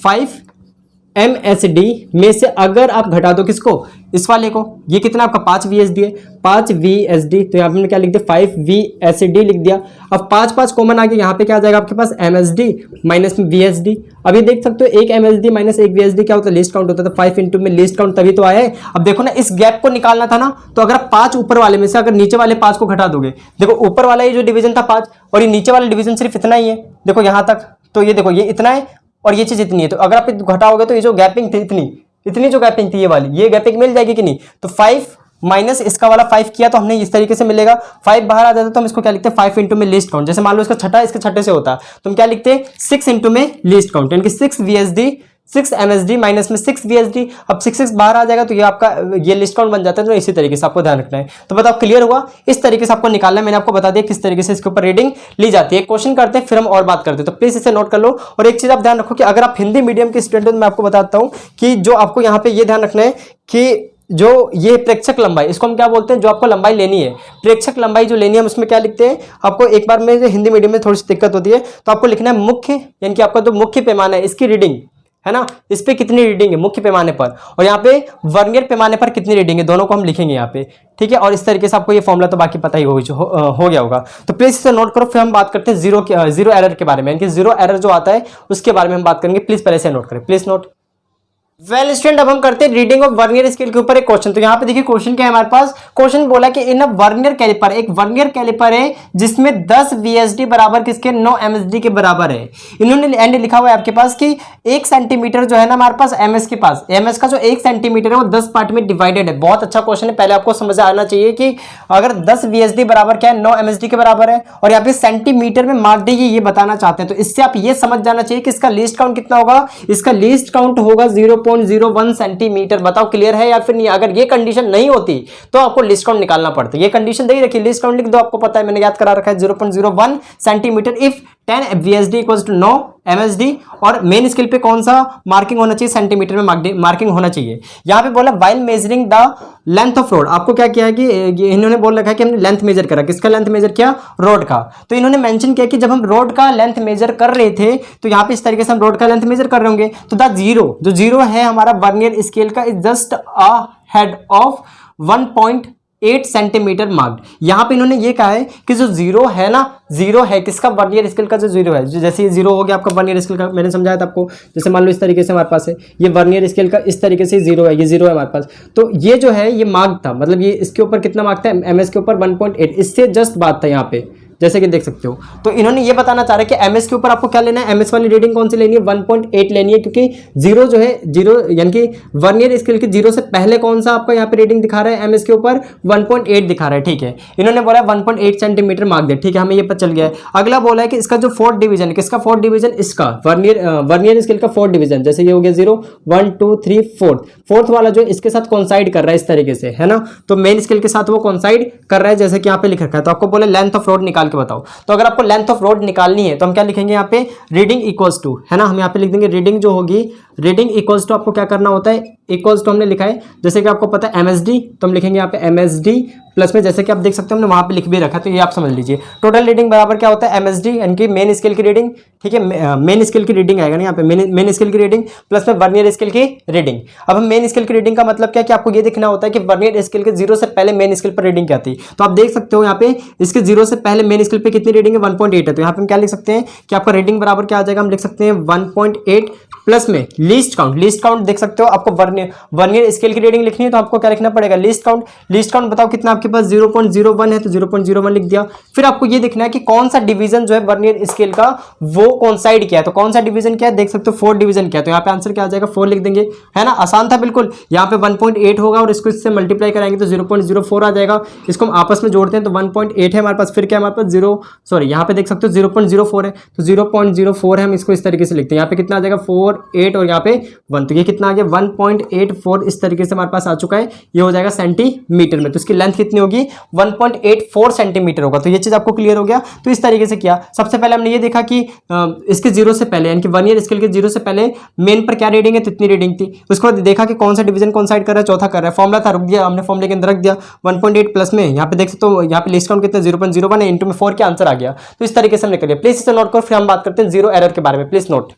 A: 5 MSD में से अगर आप घटा दो किसको, इस वाले को, ये कितना आपका 5 VSD है, 5 VSD, तो यहाँ पे हमने क्या लिख दिया 5 VSD लिख दिया। अब 5 कॉमन आ गया, यहाँ पे क्या आ जाएगा आपके पास MSD माइनस में VSD। अब ये देख सकते हो 1 MSD माइनस 1 VSD क्या होता है, लीस्ट काउंट होता है, तो 5 इंटू में लीस्ट काउंट तभी तो आया है। अब देखो ना इस गैप को निकालना था ना, तो अगर आप 5 ऊपर वाले में से अगर नीचे वाले 5 को घटा दोगे, देखो ऊपर वाला ये जो डिवीजन था 5 और ये नीचे वाला डिवीजन सिर्फ इतना ही है, देखो यहाँ तक, तो ये देखो ये इतना है और ये चीज इतनी है, तो अगर आप घटाओगे तो ये जो गैपिंग थी इतनी जो गैपिंग थी ये वाली, ये गैपिंग मिल जाएगी कि नहीं, तो 5 माइनस इसका वाला 5 किया तो हमने इस तरीके से मिलेगा, 5 बाहर आ जाता तो हम इसको क्या लिखते हैं 5 इंटू में लीस्ट काउंट। जैसे मान लो इसका छठा इसके छठे से होता तो हम क्या लिखते हैं 6 इंटू में लीस्ट काउंट, यानी कि 6 VSD 6 MSD माइनस में 6 VSD। अब 6 बाहर आ जाएगा तो ये आपका ये लिस्ट काउंट बन जाता है, तो इसी तरीके से आपको ध्यान रखना है। तो बताओ क्लियर हुआ, इस तरीके से आपको निकालना है, मैंने आपको बता दिया किस तरीके से इसके ऊपर रीडिंग ली जाती है। क्वेश्चन करते हैं फिर हम और बात करते हैं, तो प्लीज इसे नोट कर लो। और एक चीज आप ध्यान रखो कि अगर आप हिंदी मीडियम के स्टूडेंट हो तो मैं आपको बताता हूँ कि जो आपको यहाँ पे ये ध्यान रखना है कि जो ये प्रेक्षक लंबाई, इसको हम क्या बोलते हैं, जो आपको लंबाई लेनी है, प्रेक्षक लंबाई जो लेनी है हम उसमें क्या लिखते हैं, आपको एक बार में हिंदी मीडियम में थोड़ी सी दिक्कत होती है, तो आपको लिखना है मुख्य, यानी कि आपका जो मुख्य पैमाना है इसकी रीडिंग है ना, इस पे कितनी रीडिंग है मुख्य पैमाने पर, और यहाँ पे वर्नियर पैमाने पर कितनी रीडिंग है, दोनों को हम लिखेंगे यहाँ पे, ठीक है। और इस तरीके से आपको ये फॉर्मूला तो बाकी पता ही हो गया होगा। तो प्लीज इसे नोट करो, फिर हम बात करते हैं जीरो एरर के बारे में, यानी कि जीरो एरर जो आता है उसके बारे में हम बात करेंगे। प्लीज पहले से नोट करें, प्लीज नोट। वेल स्टूडेंट, अब हम करते हैं रीडिंग ऑफ वर्नियर स्केल के ऊपर एक क्वेश्चन। तो यहाँ पे देखिए क्वेश्चन क्या है हमारे पास, क्वेश्चन बोला कि इन वर्नियर कैलिपर, एक वर्नियर कैलिपर है जिसमें 10 VSD बराबर किसके 9 MSD के बराबर है। इन्होंने एंड लिखा हुआ है आपके पास कि 1 सेंटीमीटर जो है ना हमारे पास MS के पास, MS का जो 1 सेंटीमीटर है वो 10 पार्ट में डिवाइडेड है। बहुत अच्छा क्वेश्चन है, पहले आपको समझ आना चाहिए कि अगर 10 VSD बराबर क्या है 9 MSD के बराबर है, और यहाँ पे सेंटीमीटर में मार्क दी ये बताना चाहते हैं, तो इससे आप ये समझ जाना चाहिए कि इसका लीस्ट काउंट कितना होगा, इसका लीस्ट काउंट होगा 0.01 सेंटीमीटर। बताओ क्लियर है या फिर नहीं। अगर ये कंडीशन नहीं होती तो आपको लिस्ट काउंट निकालना पड़ता है, ये कंडीशन दे रखी, लिस्ट काउंट लिख दो, आपको पता है मैंने याद करा रखा है 0.01 centimetre if 10 VSD equals to 9 MSD। और मेन स्केल पे कौन सा मार्किंग होना चाहिए, सेंटीमीटर में मार्किंग होना चाहिए। यहाँ पे बोला while measuring the length of road, आपको क्या किया है कि इन्होंने बोल रखा है कि हमने लेंथ मेजर करा, किसका लेंथ मेजर किया, रोड का। तो इन्होंने मेंशन किया कि जब हम रोड का लेंथ मेजर कर रहे थे तो यहाँ पे इस तरीके से हम रोड का लेंथ मेजर कर रहे होंगे, तो द जीरो, जो जीरो है हमारा वर्नियर स्केल का, is just a head of 1.8 centimetre marked. यहाँ पे इन्होंने ये कहा है कि जो जीरो है ना, जीरो है किसका, वर्नियर स्केल का जो जीरो है, जैसे ये जीरो हो गया आपका वर्नियर स्केल का, मैंने समझाया था आपको। जैसे मान लो इस तरीके से हमारे पास है ये वर्नियर स्केल का, इस तरीके से जीरो है, ये जीरो है हमारे पास, तो ये जो है ये मार्क था, मतलब ये इसके ऊपर कितना मार्क था, MS के ऊपर 1.8, इससे जस्ट बात था यहाँ पे, जैसे कि देख सकते हो। तो इन्होंने ये बताना चाह रहे हैं कि MS के ऊपर आपको क्या लेना है, MS वाली रीडिंग कौन सी लेनी है, 1.8 लेनी है, क्योंकि जीरो जो है, जीरो यानी कि वर्नियर स्केल के जीरो से पहले कौन सा आपका यहाँ पे रीडिंग दिखा रहा है, MS के ऊपर 1.8 दिखा रहा है, ठीक है। इन्होंने बोला 1.8 सेंटीमीटर मार्क दे, ठीक है, हमें ये पता चल गया है। अगला बोला है कि इसका जो फोर्थ डिवीजन, किसका फोर्थ डिवीजन, इसका वर्नियर स्केल का फोर्थ डिवीजन, जैसे ये हो गया 0 1 2 3 फोर्थ वाला जो इसके साथ कॉन्साइड कर रहा है इस तरीके से, है ना, तो मेन स्केल के साथ वो कॉन्साइड कर रहा है, जैसे कि यहाँ पे लिख रखा है। तो आपको बोले लेंथ ऑफ रोड निकाल के बताओ, तो अगर आपको लेंथ ऑफ रोड निकालनी है तो हम क्या लिखेंगे यहाँ पे, रीडिंग इक्वल्स टू, है ना, हम यहाँ पे लिख देंगे रीडिंग जो होगी, रीडिंग इक्वल्स टू आपको क्या करना होता है, इक्वल्स टू हमने लिखा है, जैसे कि आपको पता है MSD, तो हम लिखेंगे यहाँ पे MSD प्लस में, जैसे कि आप देख सकते हो हमने वहाँ पे लिख भी रखा, तो ये आप समझ लीजिए। टोटल रीडिंग बराबर क्या होता है MSD यानी कि मेन स्केल की रीडिंग, ठीक है, मेन स्केल की रीडिंग आएगा ना यहाँ पे, मेन स्केल की रीडिंग प्लस में वर्नियर स्केल की रीडिंग। अब हम मेन स्केल की रीडिंग का मतलब क्या कि आपको ये देखना होता है कि वर्नियर स्केल के 0 से पहले मेन स्केल पर रीडिंग क्या थी। तो आप देख सकते हो यहाँ पे इसके 0 से पहले मेन स्केल पे कितनी रीडिंग है 1.8 है, तो यहाँ पे हम क्या लिख सकते हैं कि आपका रीडिंग बराबर क्या आ जाएगा, हम लिख सकते हैं 1.8 प्लस में लीस्ट काउंट देख सकते हो, आपको वर्नियर स्केल की रीडिंग लिखनी है तो आपको क्या लिखना पड़ेगा, लीस्ट काउंट बताओ कितना आपके पास 0.01 है, तो 0.01 लिख दिया। फिर आपको ये देखना है कि कौन सा डिवीजन जो है वर्नियर स्केल का वो कॉन्साइड किया है, तो कौन सा डिवीजन क्या है देख सकते हो 4 डिवीजन क्या है, तो यहाँ पे आंसर क्या आ जाएगा 4 लिख देंगे, है ना, आसान था बिल्कुल। यहाँ पे 1.8 होगा और इसको इससे मल्टीप्लाई कराएंगे तो 0.04 आ जाएगा, इसको हम आपस में जोड़ते हैं तो 1.8 है हमारे पास, फिर क्या हमारे पास यहाँ पे देख सकते हो 0.04 है, तो 0.04 है, हम इसको इस तरीके से लिखते हैं, यहाँ पे कितना आ जाएगा 4 8 और यहाँ पे 1, तो ये कितना आ गया 1.84 इस तरीके से हमारे पास आ चुका है, ये हो जाएगा सेंटीमीटर में, तो इसकी लेंथ कितनी होगी 1.84 सेंटीमीटर होगा। तो ये चीज आपको क्लियर हो गया। तो इस तरीके से किया, सबसे पहले हमने ये देखा कि इसके 0 से पहले यानी कि वर्नियर स्केल के 0 से पहले मेन पर क्या रीडिंग है, कितनी रीडिंग थी, उसको देखा कि कौन सा डिवीजन कॉन्साइड कर रहा है, चौथा कर रहा है, फॉर्मुला था रुक दिया, हमने फॉर्मुले के अंदर रख दिया 1.8 प्लस में, यहाँ पे देख सकते हो यहाँ पे लिस्ट काउंट कितना 0.01 है, इंटू में 4 के आंसर आ गया। तो इस तरीके से हमने कर लिया। प्लीज इसे नोट करो, फिर हम बात करते हैं जीरो एरर के बारे में, प्लीज नोट।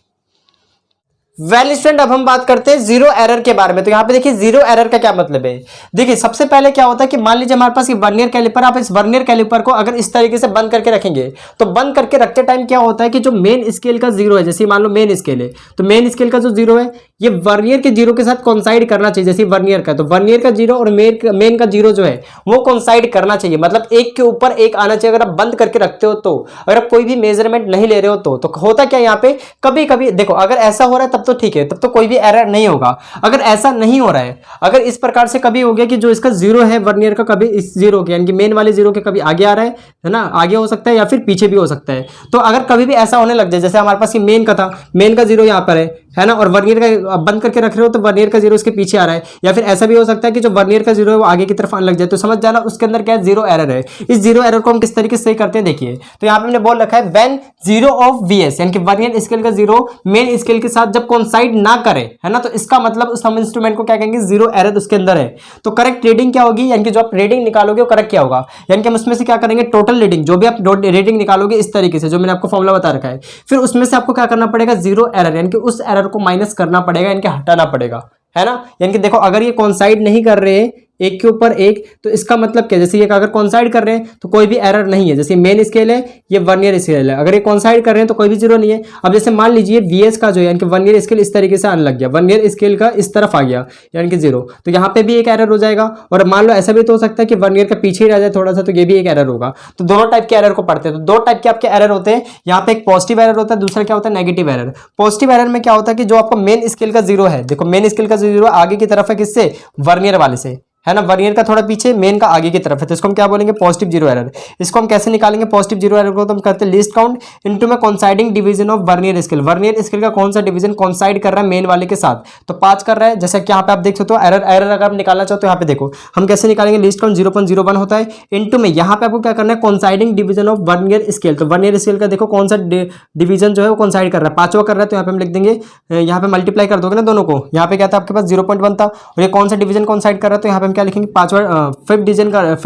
A: वेल स्टूडेंट, अब हम बात करते हैं जीरो एरर के बारे में। तो यहाँ पे देखिए जीरो एरर का क्या मतलब है। देखिए सबसे पहले क्या होता है कि मान लीजिए हमारे पास ये वर्नियर कैलिपर, आप इस वर्नियर कैलिपर को अगर इस तरीके से बंद करके रखेंगे तो बंद करके रखते टाइम क्या होता है कि जो मेन स्केल का जीरो है, जैसे मान लो मेन स्केल है, तो मेन स्केल का जो जीरो है ये वर्नियर के जीरो के साथ कोइंसाइड करना चाहिए। जैसे वर्नियर का, तो वर्नियर का जीरो और मेन का जीरो जो है वो कोइंसाइड करना चाहिए, मतलब एक के ऊपर एक आना चाहिए। अगर आप बंद करके रखते हो तो, अगर आप कोई भी मेजरमेंट नहीं ले रहे हो तो होता क्या यहाँ पे, कभी कभी देखो अगर ऐसा हो रहा है तब तो ठीक है, तब तो कोई भी एरर नहीं होगा। अगर ऐसा नहीं हो रहा है, अगर इस प्रकार से कभी हो गया कि जो इसका जीरो है वर्नियर का, कभी इस जीरो के यानी कि मेन वाले जीरो के कभी आगे आ रहा है ना, आगे हो सकता है या फिर पीछे भी हो सकता है। तो अगर कभी भी ऐसा होने लग जाए, जैसे हमारे पास ये मेन का था, मेन का जीरो यहाँ पर है ना, और वर्नियर का बंद करके रख रहे हो तो वर्नियर का जीरो इसके पीछे आ रहा है, या फिर ऐसा भी हो सकता है कि जो वर्नियर का जीरो है वो आगे की तरफ आने लग जाए, तो समझ जाना उसके अंदर क्या है, जीरो एरर है। इस जीरो एरर को हम किस तरीके से करते हैं देखिए, तो यहाँ पे हमने बोल रखा है व्हेन जीरो ऑफ वीएस यानी कि वर्नियर स्केल का जीरो मेन स्केल के साथ जब कोइंसाइड ना करे, है ना, तो इसका मतलब उस हम इंस्ट्रूमेंट को क्या कहेंगे, जीरो एरर उसके अंदर है। तो करेक्ट रीडिंग क्या होगी, यानी कि जो आप रीडिंग निकालोगे वो करेक्ट क्या होगा, यानी कि हम उसमें से क्या करेंगे, टोटल रीडिंग जो भी आप रीडिंग निकालोगे इस तरीके से जो मैंने आपको फॉर्मूला बता रखा है, फिर उसमें से आपको क्या करना पड़ेगा, जीरो एरर यानी कि उस एरर को माइनस करना पड़ेगा, यानी कि हटाना पड़ेगा, है ना। यानी कि देखो अगर ये कोइंसाइड नहीं कर रहे हैं एक के ऊपर एक, तो इसका मतलब क्या, जैसे ये अगर कोइंसाइड कर रहे हैं तो कोई भी एरर नहीं है। जैसे मेन स्केल है, ये वर्नियर स्केल है, अगर ये कोइंसाइड कर रहे हैं तो कोई भी जीरो नहीं है। अब जैसे मान लीजिए वीएस का जो है यानी कि वर्नियर स्केल इस तरीके से आने लग गया, वर्नियर स्केल का इस तरफ आ गया यानी कि जीरो, तो यहाँ पे भी एक एरर हो जाएगा। और मान लो ऐसा भी तो हो सकता है कि वर्नियर का पीछे ही रह जाए थोड़ा सा, तो ये भी एक एरर होगा। तो दोनों टाइप के एरर को पढ़ते हैं। तो दो टाइप के आपके एरर होते हैं, यहाँ पे एक पॉजिटिव एरर होता है, दूसरा क्या होता है, नेगेटिव एरर। पॉजिटिव एरर में क्या होता है कि जो आपका मेन स्केल का जीरो है, देखो मेन स्केल का जीरो आगे की तरफ है, किससे, वर्नियर वाले से, है ना, वर्नियर का थोड़ा पीछे, मेन का आगे की तरफ है, तो इसको हम क्या बोलेंगे, पॉजिटिव जीरो एरर। इसको हम कैसे निकालेंगे पॉजिटिव जीरो एरर को, तो हम करते हैं लिस्ट काउंट इनटू में coinciding division of vernier scale. Vernier scale का कौन सा डिवीजन कोइंसाइड कर रहा है मेन वाले के साथ, तो 5 कर रहा है। जैसे कि यहाँ पे आप देख सकते हो एरर अगर आप निकालना चाहो तो यहाँ पे देखो हम कैसे निकालेंगे, लिस्ट काउंट 0.01 होता है, इनटू में यहाँ पे आपको क्या करना है, coinciding division of vernier scale. तो वर्नियर स्केल का देखो कौन सा डिवीजन जो है वो कोइंसाइड कर रहा है, 5वां कर रहा है, तो यहाँ पे हम लिख देंगे, यहाँ पे मल्टीप्लाई कर दोगे ना दोनों को, यहाँ पे क्या था आपके पास 0.1 था, और ये कौन सा डिवीजन कोइंसाइड कर रहा है, तो यहाँ पे हम क्या लिखेंगे, 5वां फिफ्थ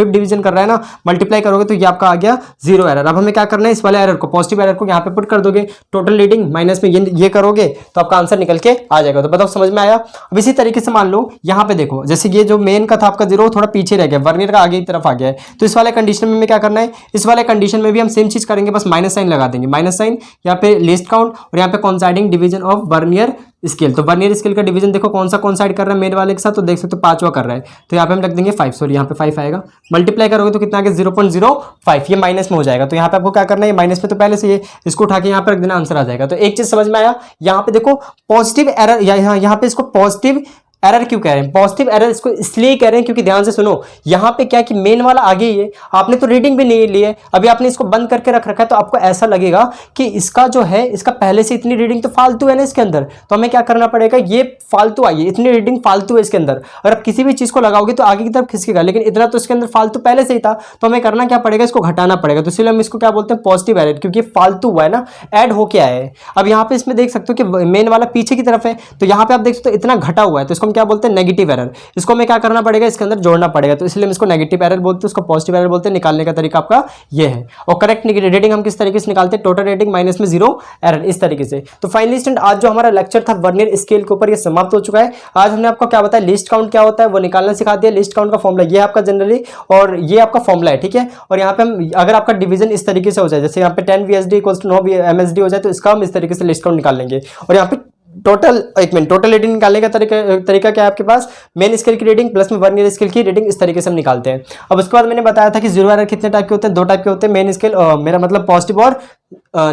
A: डिवीजन कर रहा है ना, मल्टीप्लाई करोगे तो ये आपका आ गया जीरो एरर। अब हमें क्या करना है, इस वाले एरर को, पॉजिटिव एरर को यहाँ पे पुट कर दोगे, टोटल रीडिंग माइनस में ये करोगे तो आपका आंसर निकल के आ जाएगा। तो बताओ समझ में आया। अब इसी तरीके से मान लो यहाँ पे देखो, जैसे ये जो मेन का था आपका जीरो थोड़ा पीछे रह गया, वर्नियर का आगे की तरफ आ गया है, तो इस वाले कंडीशन में क्या करना है, इस वाले कंडीशन में भी हम सेम चीज करेंगे, बस माइनस साइन लगा देंगे, माइनस साइन यहाँ पे लिस्ट काउंट और यहाँ पे coinciding division of vernier scale. तो वर्नियर स्केल का डिवीजन देखो कौन सा कोइंसाइड कर रहा है मेन वाले के साथ, तो देख सकते हो 5वां कर रहा है, तो यहाँ पे हम रख देंगे 5, सॉरी यहाँ पे 5 आएगा, मल्टीप्लाई करोगे तो कितना आ गया 0.05, ये माइनस में हो जाएगा। तो यहाँ पे आपको क्या करना है, माइनस में तो पहले से ये इसको उठा के यहाँ पे रख देना, आंसर आ जाएगा। तो एक चीज समझ में आया, यहाँ पे देखो पॉजिटिव एरर, यहाँ पे इसको पॉजिटिव एरर क्यों कह रहे हैं, पॉजिटिव एरर इसको इसलिए कह रहे हैं क्योंकि ध्यान से सुनो, यहाँ पे क्या कि मेन वाला आगे ही है, आपने तो रीडिंग भी नहीं ली है, अभी आपने इसको बंद करके रख रखा है, तो आपको ऐसा लगेगा कि इसका जो है इसका पहले से इतनी रीडिंग तो फालतू है ना इसके अंदर, तो हमें क्या करना पड़ेगा, ये फालतू आई है, इतनी रीडिंग फालतू है इसके अंदर, अगर आप किसी भी चीज को लगाओगे तो आगे की तरफ खिसकेगा, लेकिन इतना तो इसके अंदर फालतू पहले से ही था, तो हमें करना क्या पड़ेगा, इसको घटाना पड़ेगा। तो इसलिए हम इसको क्या बोलते हैं, पॉजिटिव एरर, क्योंकि फालतू हुआ है ना, ऐड होके आया है। अब यहाँ पे इसमें देख सकते हो कि मेन वाला पीछे की तरफ है, तो यहाँ पे आप देख सकते हो इतना घटा हुआ है, तो इसको हम क्या बोलते हैं, नेगेटिव एरर। इसको हमें क्या करना पड़ेगा, इसके अंदर जोड़ना पड़ेगा, तो इसलिए हम इसको नेगेटिव एरर बोलते हैं, उसको पॉजिटिव एरर बोलते हैं। निकालने का तरीका आपका ये है। और करेक्ट रेटिंग हम किस तरीके से निकालते हैं, टोटल रेटिंग माइनस में 0 एरर, इस तरीके से। तो फाइनली स्टूडेंट आज जो हमारा लेक्चर था वर्नियर स्केल के ऊपर ये समाप्त हो चुका है। आज हमने आपको क्या बताया, लिस्ट काउंट क्या होता है वो निकालना सिखा दिया। लिस्ट काउंट का फॉर्मूला ये है आपका जनरली, और ये आपका फॉर्मूला है, ठीक है। और यहाँ पे हम अगर आपका डिवीजन इस तरीके से हो जाए, जैसे यहाँ पे 10 VSD इक्वल्स टू 9 MSD हो जाए, तो इसका हम इस तरीके से लिस्ट काउंट निकाल लेंगे। और यहाँ पे टोटल, एक मिनट, टोटल रेटिंग निकालने का तरीका क्या है आपके पास, मेन स्केल की रेटिंग प्लस में वर्नियर स्केल की रेटिंग, इस तरीके से हम निकालते हैं। अब उसके बाद मैंने बताया था कि जीरो एरर कितने टाइप के होते हैं, 2 टाइप के होते हैं, मेन स्केल, मेरा मतलब पॉजिटिव और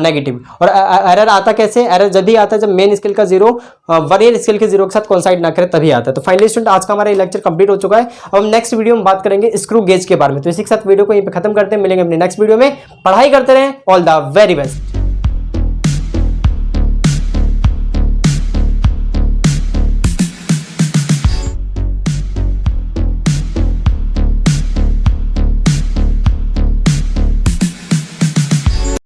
A: नेगेटिव। और एरर आता कैसे, एरर जब भी आता है जब मेन स्केल का 0 वर्नियर स्केल के 0 के साथ कोइंसाइड ना करे तभी आता है। तो फाइनली स्टूडेंट आज का हमारा लेक्चर कंप्लीट हो चुका है। अब हम नेक्स्ट वीडियो में बात करेंगे स्क्रू गेज के बारे में। तो इसी के साथ वीडियो को यहीं पे खत्म करते हैं, मिलेंगे अपने नेक्स्ट वीडियो में। पढ़ाई करते रहें, ऑल द वेरी बेस्ट।